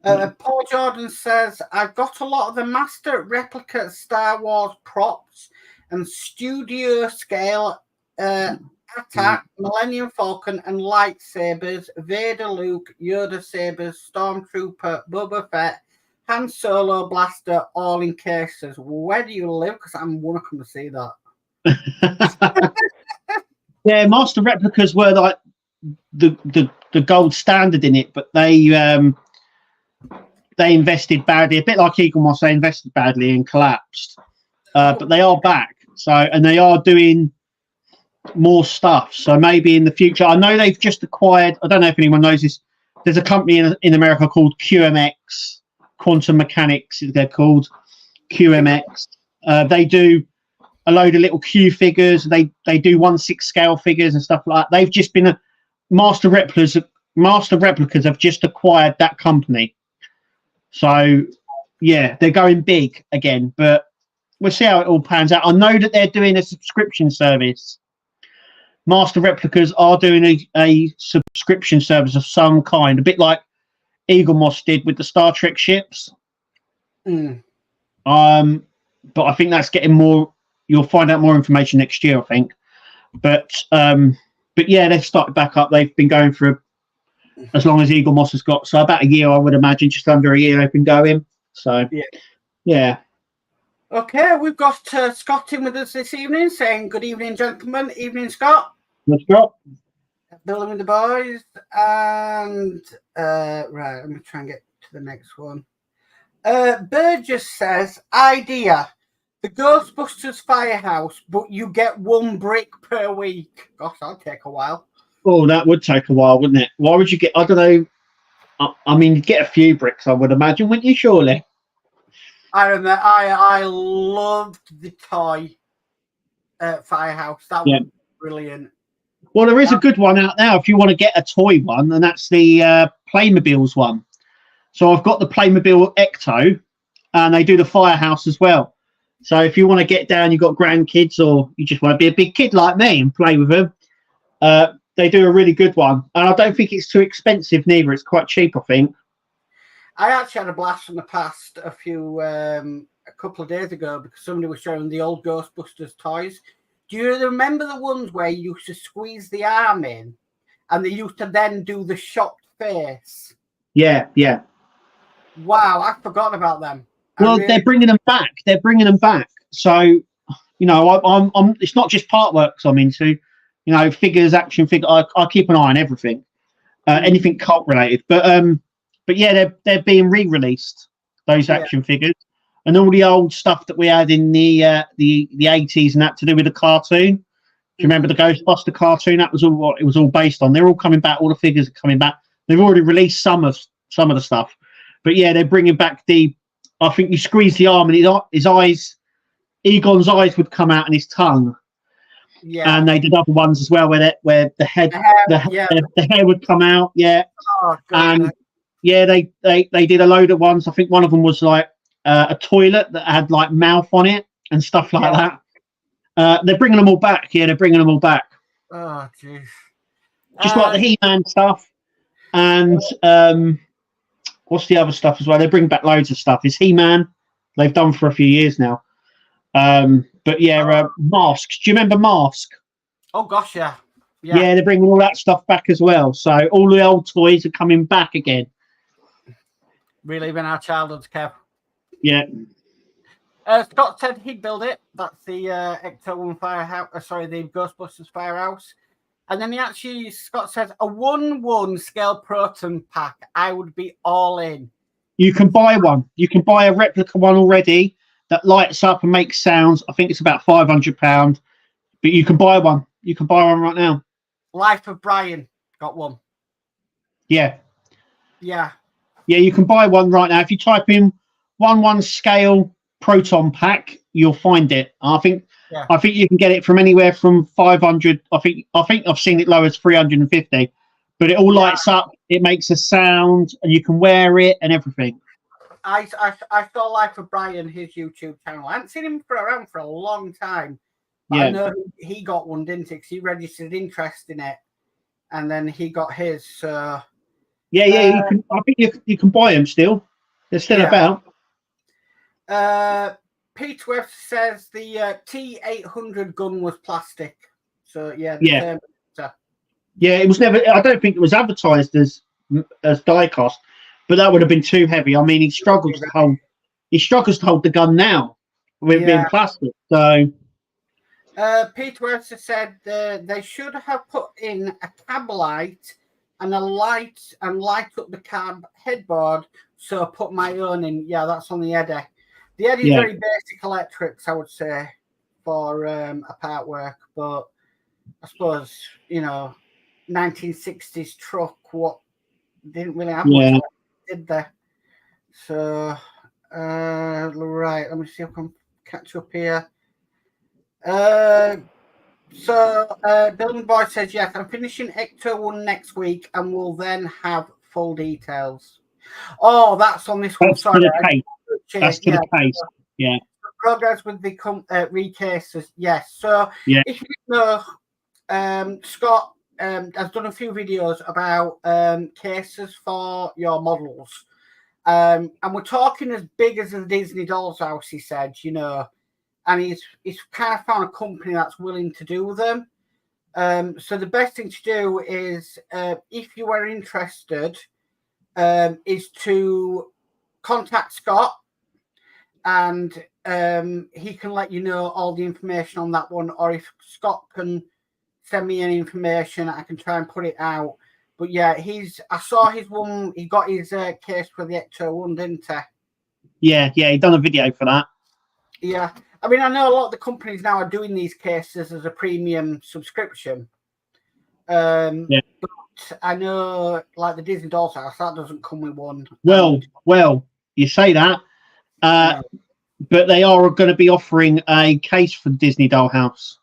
Paul Jordan says, I've got a lot of the master replica Star Wars props and studio scale Attack, Millennium Falcon, and lightsabers. Vader, Luke, Yoda sabers, Stormtrooper, Boba Fett, Han Solo blaster, all in cases. Where do you live? Because I'm want to come to see that. Yeah, master replicas were like the gold standard in it, but they invested badly, a bit like Eagle Moss. They invested badly and collapsed, but they are back. So, and they are doing more stuff. So maybe in the future, I know they've just acquired. I don't know if anyone knows this. There's a company in America called QMX, Quantum Mechanics. They're called QMX. They do a load of little Q figures. They do 1/6 scale figures and stuff like that. They've just been Master Replicas have just acquired that company. So yeah, they're going big again, but we'll see how it all pans out. I know that they're doing a subscription service. Master Replicas are doing a subscription service of some kind, a bit like Eagle Moss did with the Star Trek ships. But I think that's getting more. You'll find out more information next year, I think. But yeah, they've started back up. They've been going for as long as Eagle Moss has got. So about a year, I would imagine, just under a year they've been going. So yeah. Okay, we've got Scott in with us this evening saying, good evening, gentlemen. Evening, Scott. Good, Scott. Building with the boys. And, right, let me try and get to the next one. Burgess says, idea, the Ghostbusters firehouse, but you get 1 brick per week. Gosh, that'll take a while. Oh, that would take a while, wouldn't it? Why would you get, I don't know. I mean, you'd get a few bricks, I would imagine, wouldn't you, surely? I remember, I loved the toy firehouse. That was brilliant. Well, there is a good one out now if you want to get a toy one, and that's the Playmobiles one. So I've got the Playmobil Ecto, and they do the firehouse as well. So if you want to get down, you've got grandkids, or you just want to be a big kid like me and play with them, they do a really good one. And I don't think it's too expensive neither. It's quite cheap, I think. I actually had a blast from the past a couple of days ago because somebody was showing the old Ghostbusters toys. Do you remember the ones where you used to squeeze the arm in and they used to then do the shocked face? Yeah. Wow, I've forgotten about them. Well, they're bringing them back. They're bringing them back. So, you know, I'm. It's not just Partworks I'm into. You know, figures, action figure. I keep an eye on everything, anything cult related. But yeah, they're being re-released, those action figures, and all the old stuff that we had in the 80s and that to do with the cartoon. Do you remember the Ghostbuster cartoon? That was all what it was all based on. They're all coming back. All the figures are coming back. They've already released some of the stuff, but yeah, they're bringing back I think you squeeze the arm and his eyes, Egon's eyes would come out and his tongue. Yeah, and they did other ones as well where the hair would come out. Yeah, and yeah, they did a load of ones. I think one of them was like a toilet that had like mouth on it and stuff like that. They're bringing them all back. Yeah, they're bringing them all back. Oh, jeez. Just like the He-Man stuff and what's the other stuff as well? They bring back loads of stuff. It's He-Man. They've done for a few years now. But yeah, Mask. Do you remember Mask? Oh gosh, yeah. Yeah, they're bringing all that stuff back as well. So all the old toys are coming back again. Reliving our childhoods, Kev. Yeah. Scott said he'd build it. That's the Ecto-1 firehouse. The Ghostbusters firehouse. And then Scott says, a 1/1 scale proton pack. I would be all in. You can buy one. You can buy a replica one already that lights up and makes sounds. I think it's about £500, but you can buy one. You can buy one right now. Life of Brian got one. Yeah. Yeah. Yeah, you can buy one right now. If you type in 1/1 scale proton pack, you'll find it. I think you can get it from anywhere from 500. I think I've seen it low as 350. But it all lights up. It makes a sound, and you can wear it and everything. I saw Life of Brian, his YouTube channel. I haven't seen him around for a long time. But I know he got one, didn't he? Because he registered interest in it, and then he got his. So you can. I think you can buy them still. They're still about. Pete West says the T800 gun was plastic. So yeah, Yeah. Yeah, it was never. I don't think it was advertised as die cast, but that would have been too heavy. I mean, he struggles to hold. He struggles to hold the gun now with being plastic. So, Peter Webster said they should have put in a cab light and a light and light up the cab headboard. So I put my own in. Yeah, that's on the Eddy. The Eddy is very basic electrics, I would say, for a Partwork, but I suppose 1960s truck. What didn't really have much, did they? So right, let me see if I can catch up here. Building Boy says, yes, I'm finishing Ecto 1 next week and we'll then have full details. Oh, that's on this one. that's Sorry. to the case. That's to the case. Yeah. Progress with the recases. Yes. So if you know, Scott has done a few videos about cases for your models. And we're talking as big as the Disney Dolls house, he said, and he's kind of found a company that's willing to do them. So the best thing to do is, if you are interested, is to contact Scott, and he can let you know all the information on that one. Or if Scott can send me any information, I can try and put it out. But yeah, I saw his one. He got his case for the Ecto 1, didn't he? Yeah, he done a video for that. Yeah. I mean, I know a lot of the companies now are doing these cases as a premium subscription. But I know, like the Disney Dolls house, that doesn't come with one. Well, you say that, but they are going to be offering a case for the Disney Doll house.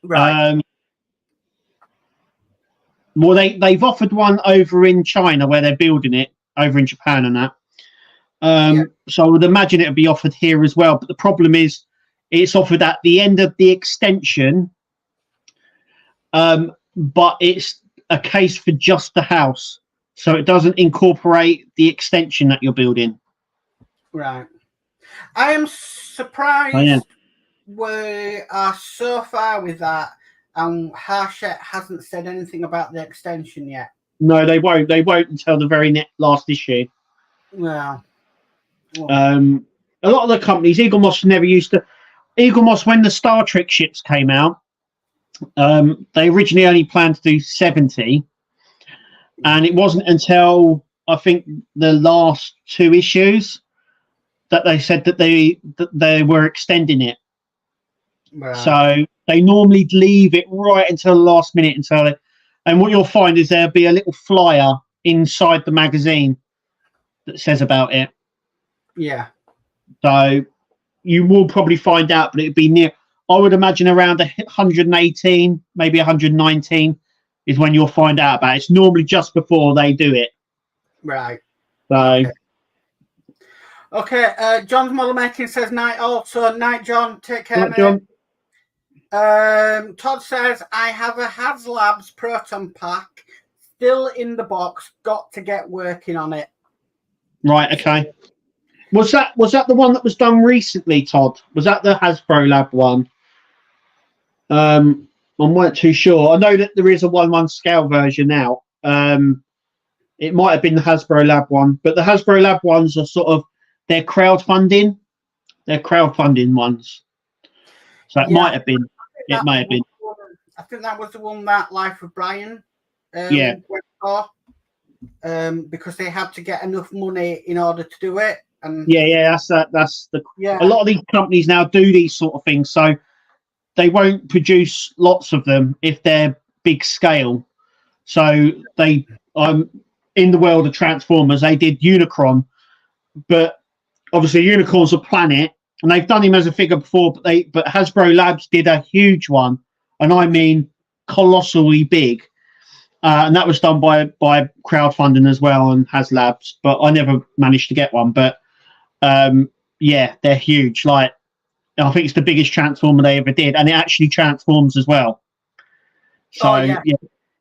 Right. Well, they've offered one over in China where they're building it, over in Japan and that. So I would imagine it would be offered here as well. But the problem is it's offered at the end of the extension, but it's a case for just the house. So it doesn't incorporate the extension that you're building. Right. I am surprised we are so far with that, and Harshett hasn't said anything about the extension yet. No, they won't. They won't until the very last issue. Well, a lot of the companies, Eagle Moss never used to. Eagle Moss, when the Star Trek ships came out, they originally only planned to do 70, and it wasn't until I think the last 2 issues that they said that they were extending it. Right. So they normally leave it right until the last minute and what you'll find is there'll be a little flyer inside the magazine that says about it. Yeah. So you will probably find out, but it'd be near. I would imagine around 118, maybe 119 is when you'll find out about it. It's normally just before they do it. Right. So. Okay. John's model making says night. Also, night, John. Take care, Night, John. Todd says I have a HasLabs Proton Pack still in the box. Got to get working on it. Right. Okay. Was that the one that was done recently, Todd? Was that the Hasbro Lab one? I'm not too sure. I know that there is a 1/1 scale version now. It might have been the Hasbro Lab one, but the Hasbro Lab ones are sort of they're crowdfunding. They're crowdfunding ones. So it might have been. It may have been. I think that was the one that Life of Brian went for, because they had to get enough money in order to do it. And that's the. A lot of these companies now do these sort of things, so they won't produce lots of them if they're big scale. So they, in the world of Transformers, they did Unicron, but obviously Unicorn's a planet. And they've done him as a figure before, but Hasbro Labs did a huge one, and I mean colossally big. And that was done by crowdfunding as well and HasLabs, but I never managed to get one. But they're huge. Like I think it's the biggest Transformer they ever did, and it actually transforms as well. So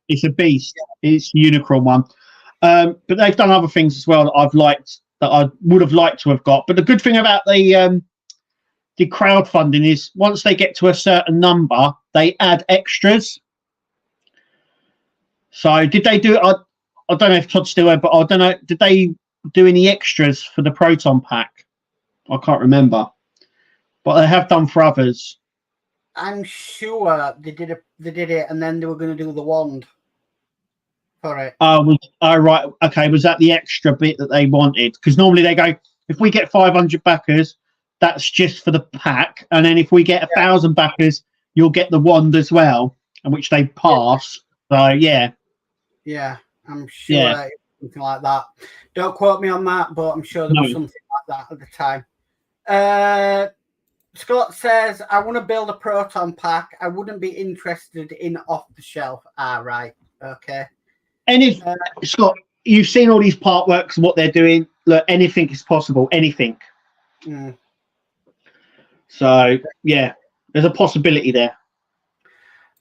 it's a beast. Yeah. It's the Unicron one. But they've done other things as well that I've liked that I would have liked to have got. But the good thing about the the crowdfunding is once they get to a certain number, they add extras. So did they do? I don't know if Todd's still there, but I don't know. Did they do any extras for the Proton Pack? I can't remember, but they have done for others. I'm sure they did it, and then they were going to do the wand for it. Right. Okay. Was that the extra bit that they wanted? Because normally they go, if we get 500 backers, that's just for the pack, and then if we get 1,000 backers, you'll get the wand as well, and which they pass. So yeah, I'm sure it was something like that. Don't quote me on that, but I'm sure there was something like that at the time. Scott says, I want to build a Proton Pack. I wouldn't be interested in off the shelf. Right. Okay. And if Scott, you've seen all these Partworks and what they're doing. Look, anything is possible. Anything. So yeah, there's a possibility there.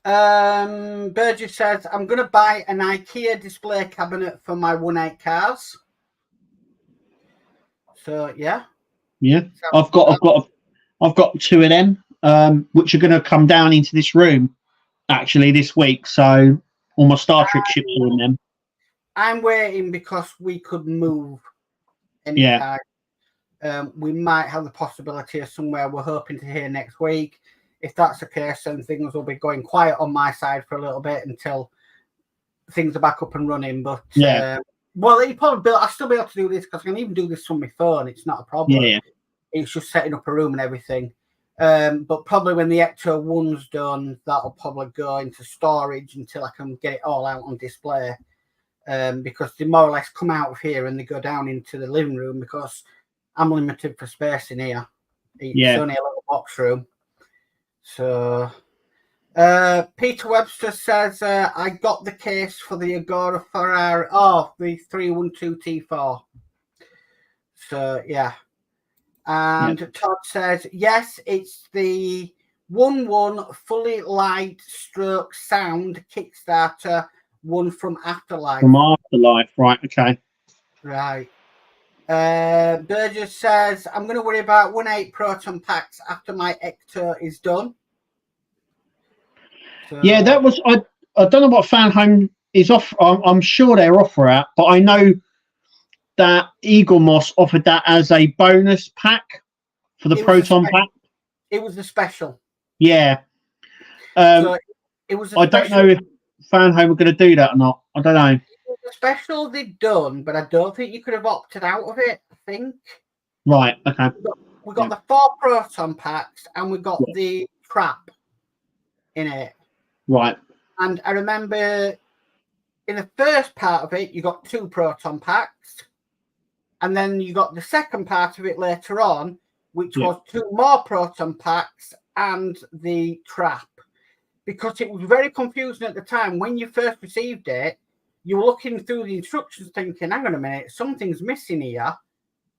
Burgess says, I'm going to buy an IKEA display cabinet for my 1/8 cars. So yeah. I've got 2 of them, which are going to come down into this room actually this week. So all my Star Trek ships are in them. I'm waiting because we could move anytime. We might have the possibility of somewhere we're hoping to hear next week. If that's the case, then things will be going quiet on my side for a little bit until things are back up and running. But well, I'll still be able to do this because I can even do this from my phone. It's not a problem. It's just setting up a room and everything. But probably when the Ecto 1's done, that'll probably go into storage until I can get it all out on display. Because they more or less come out of here and they go down into the living room because I'm limited for space in here. It's only a little box room. So Peter Webster says, I got the case for the Agora Ferrari. The 312 T4. So yeah. And Todd says, yes, it's the 1-1 fully light stroke sound Kickstarter one from Afterlife. From Afterlife, right, okay. Right. Burgess says, I'm going to worry about 1/8 Proton Packs after my Ecto is done. So, yeah, that was, I don't know what Fan Home is off. I'm sure they're offer out, but I know that Eagle Moss offered that as a bonus pack for the Proton Pack. It was a special. Yeah. So it was. I don't know if Fan Home were going to do that or not. I don't know. It was a special they'd done, but I don't think you could have opted out of it. I think. Right. Okay. We got the 4 Proton Packs, and we got the trap in it. Right. And I remember in the first part of it, you got 2 Proton Packs. And then you got the second part of it later on, which was 2 more Proton Packs and the trap. Because it was very confusing at the time. When you first received it, you were looking through the instructions thinking, hang on a minute, something's missing here.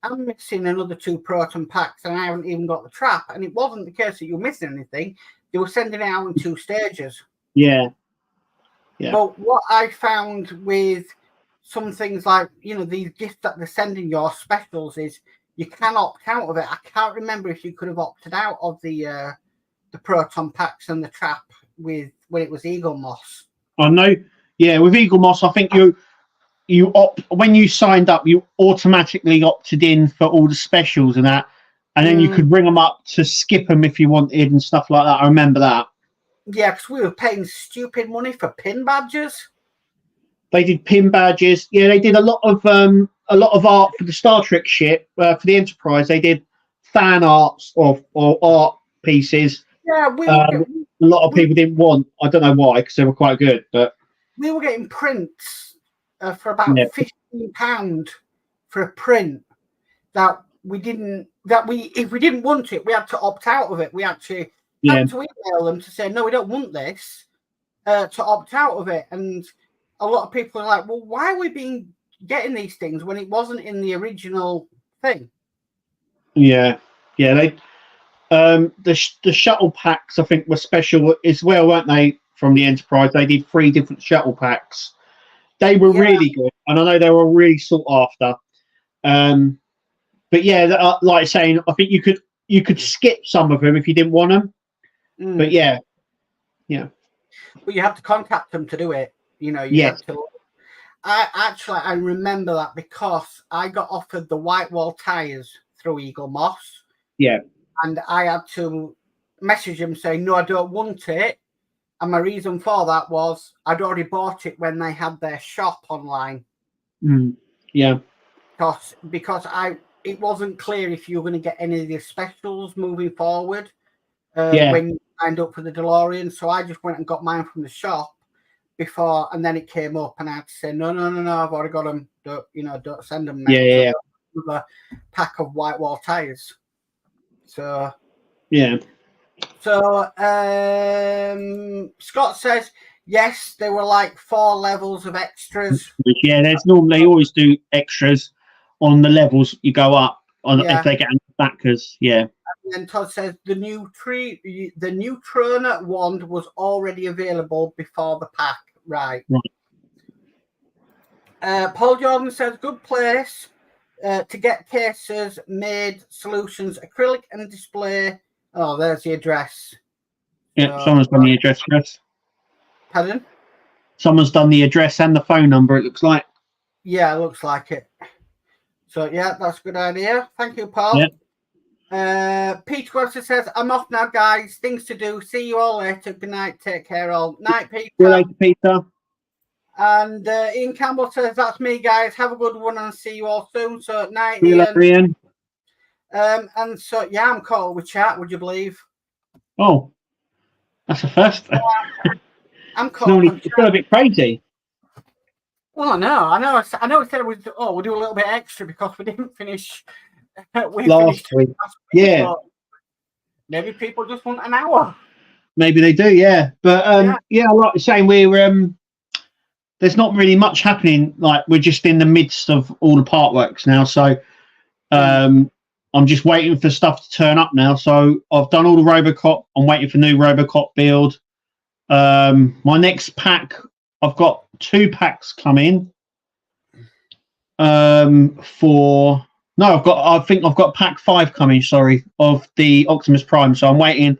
I'm missing another 2 Proton Packs and I haven't even got the trap. And it wasn't the case that you were missing anything. They were sending it out in 2 stages. Yeah. But what I found with some things like, these gifts that they're sending, your specials, is you can opt out of it. I can't remember if you could have opted out of the Proton Packs and the trap when it was Eagle Moss. I know. Yeah, with Eagle Moss, I think you opt when you signed up, you automatically opted in for all the specials and that, and then you could ring them up to skip them if you wanted and stuff like that. I remember that. Yeah, because we were paying stupid money for pin badges. They did pin badges. Yeah, they did a lot of art for the Star Trek ship for the Enterprise. They did fan arts or art pieces. Yeah, a lot of people didn't want. I don't know why, because they were quite good. But we were getting prints for about £15 for a print that we didn't. If we didn't want it, we had to opt out of it. We actually had to email them to say no, we don't want this, to opt out of it. And a lot of people are like, well, why are we getting these things when it wasn't in the original thing? Yeah. They the shuttle packs I think were special as well, weren't they? From the Enterprise, they did 3 different shuttle packs. They were really good, and I know they were really sought after. But yeah, like saying, I think you could you could skip some of them if you didn't want them. But yeah. But you have to contact them to do it. You know, you have to. I remember that because I got offered the white wall tires through Eagle Moss. Yeah. And I had to message them saying, no, I don't want it. And my reason for that was I'd already bought it when they had their shop online. Yeah. Because it wasn't clear if you were going to get any of the specials moving forward when you signed up for the DeLorean. So I just went and got mine from the shop before, and then it came up, and I had to say, no, I've already got them. Don't send them now. Yeah. So another pack of white wall tires. So yeah. So Scott says yes, there were like 4 levels of extras. Yeah, there's normally always do extras on the levels you go up on if they get backers. Yeah. And then Todd says the Neutrona wand was already available before the pack. Right. Paul Jordan says good place to get cases made, solutions, acrylic and display. Oh, there's the address. Yeah, someone's done the address for us. Pardon? Someone's done the address and the phone number, it looks like. Yeah, it looks like it. So, yeah, that's a good idea. Thank you, Paul. Yeah. Peter Webster says, I'm off now, guys. Things to do. See you all later. Good night. Take care all. Night, Peter. See you later, Peter. And Ian Campbell says, that's me, guys. Have a good one and see you all soon. So, night, See you later, Ian. And so, yeah, I'm caught with chat, would you believe? Oh, that's a first. I'm caught. It's a bit crazy. Well, I know. We said we'll do a little bit extra because we didn't finish. Last week. Yeah. Maybe people just want an hour. Maybe they do, yeah. But yeah, like you're saying, we're there's not really much happening. Like we're just in the midst of all the Partworks now, so I'm just waiting for stuff to turn up now. So I've done all the Robocop. I'm waiting for new Robocop build. My next pack, I've got 2 packs coming. I think I've got pack 5 coming. Sorry, of the Optimus Prime. So I'm waiting,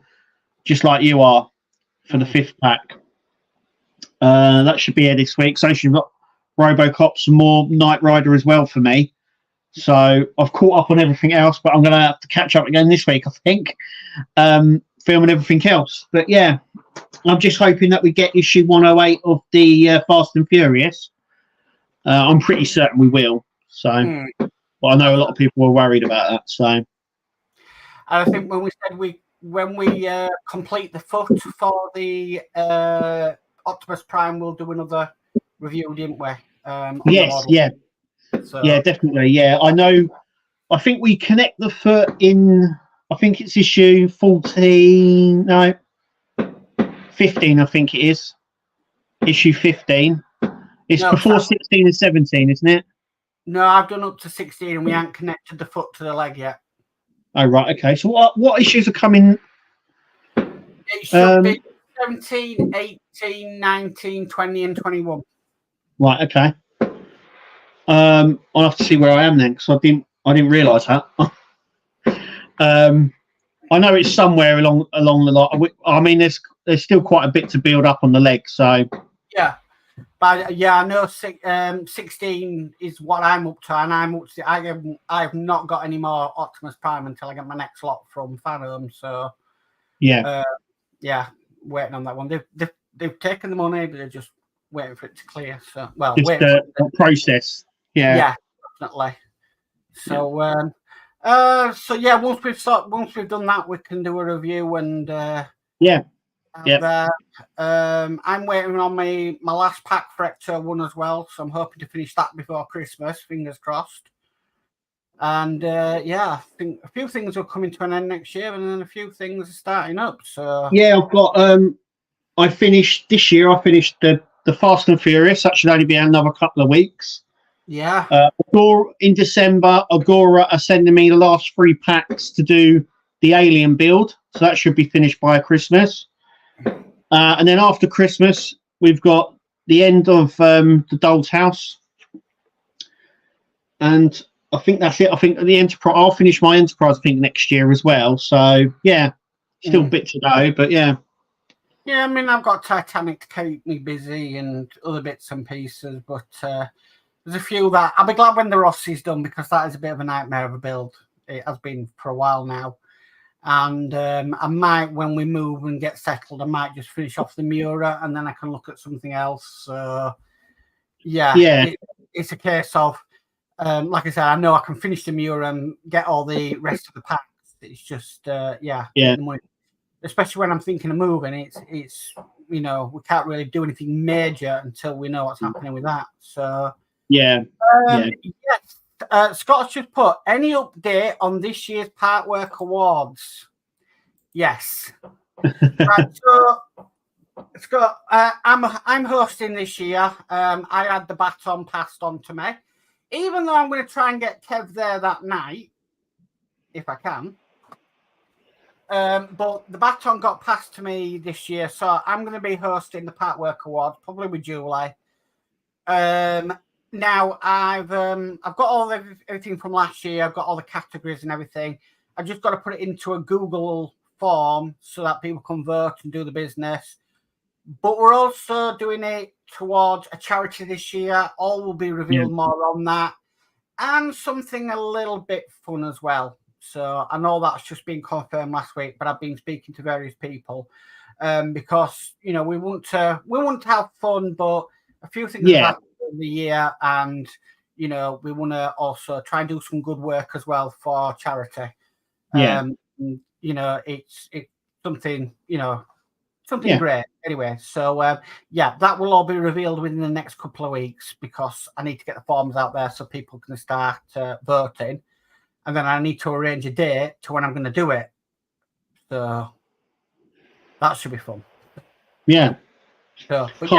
just like you are, for the 5th pack. That should be here this week. So she's got Robocop, some more Knight Rider as well for me. So I've caught up on everything else, but I'm going to have to catch up again this week, I think, filming everything else. But yeah, I'm just hoping that we get issue 108 of the Fast and Furious. I'm pretty certain we will. So, but I know a lot of people were worried about that. So, I think when we said complete the foot for the Optimus Prime, we'll do another review, didn't we? Yes, yeah. So, yeah, definitely. Yeah, I know. I think we connect the foot in, I think it's issue 14. No, 15, I think it is. Issue 15. It's before 16 and 17, isn't it? No, I've done up to 16 and we haven't connected the foot to the leg yet. Oh, right. Okay. So what issues are coming? It should be 17, 18, 19, 20 and 21. Right. Okay. I'll have to see where I am then, because I didn't realise that. I know it's somewhere along the line. I mean, there's still quite a bit to build up on the leg, so yeah. But yeah, I know 16 is what I'm up to, and I'm up to. I have not got any more Optimus Prime until I get my next lot from Phantom. So yeah, waiting on that one. They've taken the money, but they're just waiting for it to clear. So just waiting for the process. Yeah, definitely. So so yeah, once we've done that, we can do a review and I'm waiting on my last pack for Ecto 1 as well, so I'm hoping to finish that before Christmas, fingers crossed. And I think a few things will come into an end next year, and then a few things are starting up. So yeah, I've got I finished the Fast and Furious. That should only be another couple of weeks. Yeah. In December, Agora are sending me the last 3 packs to do the Alien build, so that should be finished by Christmas. And then after Christmas, we've got the end of the Doll's House. And I think that's it. I think the enterprise. I'll finish my enterprise. I think next year as well. So yeah, still a bit to go, but yeah. Yeah, I mean, I've got Titanic to keep me busy and other bits and pieces, but there's a few that I'll be glad when the Rossi's done, because that is a bit of a nightmare of a build. It has been for a while now. And I might, when we move and get settled, I might just finish off the Mura and then I can look at something else. So, yeah. It's a case of, like I said, I know I can finish the Mura and get all the rest of the packs. It's just, getting the money. Especially when I'm thinking of moving, it's we can't really do anything major until we know what's happening with that. So yes. Scott's just put, any update on this year's Partwork Awards? Yes. Right, so Scott, I'm hosting this year. I had the baton passed on to me, even though I'm going to try and get Kev there that night if I can. But the baton got passed to me this year, so I'm going to be hosting the Partwork Awards, probably with Julie. Now I've got all everything from last year. I've got all the categories and everything. I've just got to put it into a Google form so that people can vote and do the business. But we're also doing it towards a charity this year. All will be revealed more on that, and something a little bit fun as well. So I know that's just been confirmed last week, but I've been speaking to various people because we want to have fun, but a few things have happened in the year, and we want to also try and do some good work as well for charity. It's something something great. Anyway, so that will all be revealed within the next couple of weeks, because I need to get the forms out there so people can start voting. And then I need to arrange a date to when I'm going to do it. So that should be fun. Yeah. So, but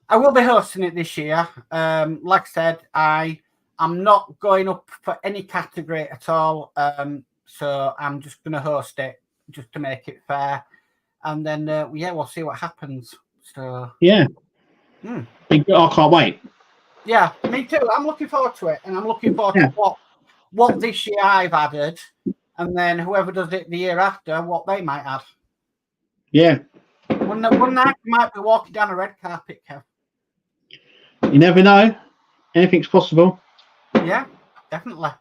I will be hosting it this year. Like I said, I'm not going up for any category at all. So I'm just going to host it just to make it fair. And then, we'll see what happens. So I can't wait. Yeah, me too. I'm looking forward to it. And I'm looking forward to what this year I've added, and then whoever does it the year after, what they might add. Yeah. One night you might be walking down a red carpet, Kev. You never know. Anything's possible. Yeah, definitely.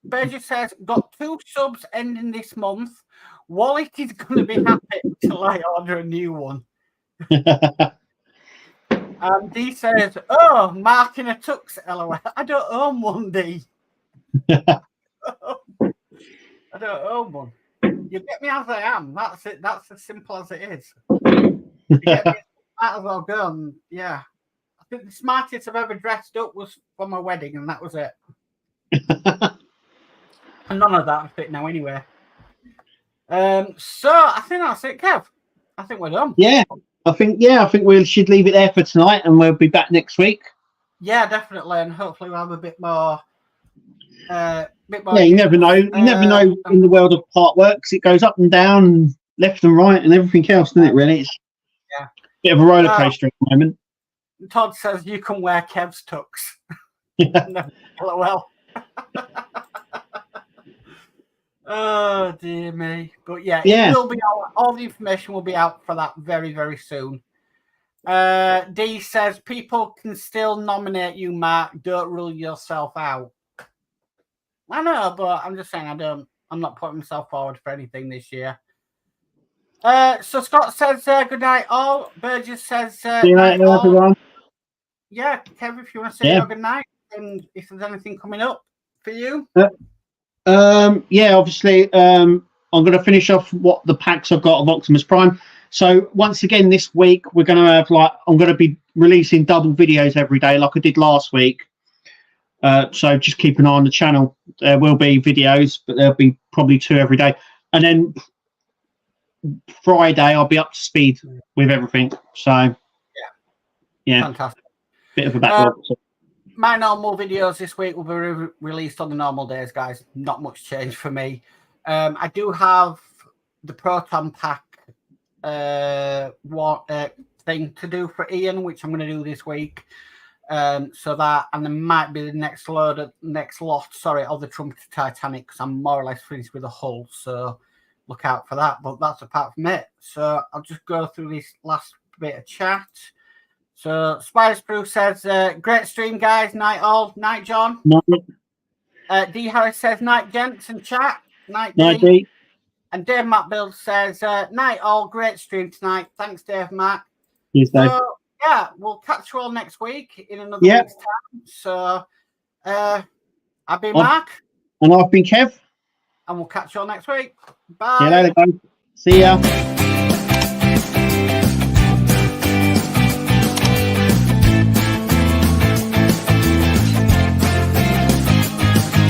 Burgess says, got 2 subs ending this month. Wallet is going to be happy until I order a new one. And D says, oh, Mark in a tux, LOL. I don't own one, D. I don't own one. You get me as I am. That's it. That's as simple as it is. You get me, might as well go. And, I think the smartest I've ever dressed up was for my wedding, and that was it. And none of that fit now anyway. So I think that's it, Kev. I think we're done. Yeah. I think we should leave it there for tonight, and we'll be back next week. Yeah, definitely, and hopefully we'll have a bit more. Yeah, you never know. You never know in the world of Partworks. It goes up and down, and left and right, and everything else, doesn't it? Really, it's a bit of a roller coaster at the moment. Todd says you can wear Kev's tux. LOL. Oh dear me! But it will be out. All the information will be out for that very, very soon. D says people can still nominate you, Mark. Don't rule yourself out. I know, but I'm just saying I'm not putting myself forward for anything this year. So Scott says good night all. Burgess says good night, everyone. Yeah, Kev, if you want to say good night, and if there's anything coming up for you. Obviously, I'm going to finish off what the packs I've got of Optimus Prime. So once again, this week we're going to have I'm going to be releasing double videos every day, like I did last week. So just keep an eye on the channel. There will be videos, but there'll be probably 2 every day. And then Friday, I'll be up to speed with everything. So Fantastic. Bit of a backlog. My normal videos this week will be released on the normal days, guys. Not much change for me. I do have the Proton Pack thing to do for Ian, which I'm going to do this week. So that, and there might be the next lot of the Trumpeter Titanic, because I'm more or less finished with the hull. So look out for that. But that's apart from it. So I'll just go through this last bit of chat. So Spider Sprue says, great stream, guys. Night all. Night, John. Night. D Harris says, night, gents and chat. Night, Night, D. D. And Dave Matt Bill says, night all. Great stream tonight. Thanks, Dave Matt. Yes, Dave. So, yeah, we'll catch you all next week in another week's time. So, I've been Mark. And I've been Kev. And we'll catch you all next week. Bye. See you later, guys. See ya.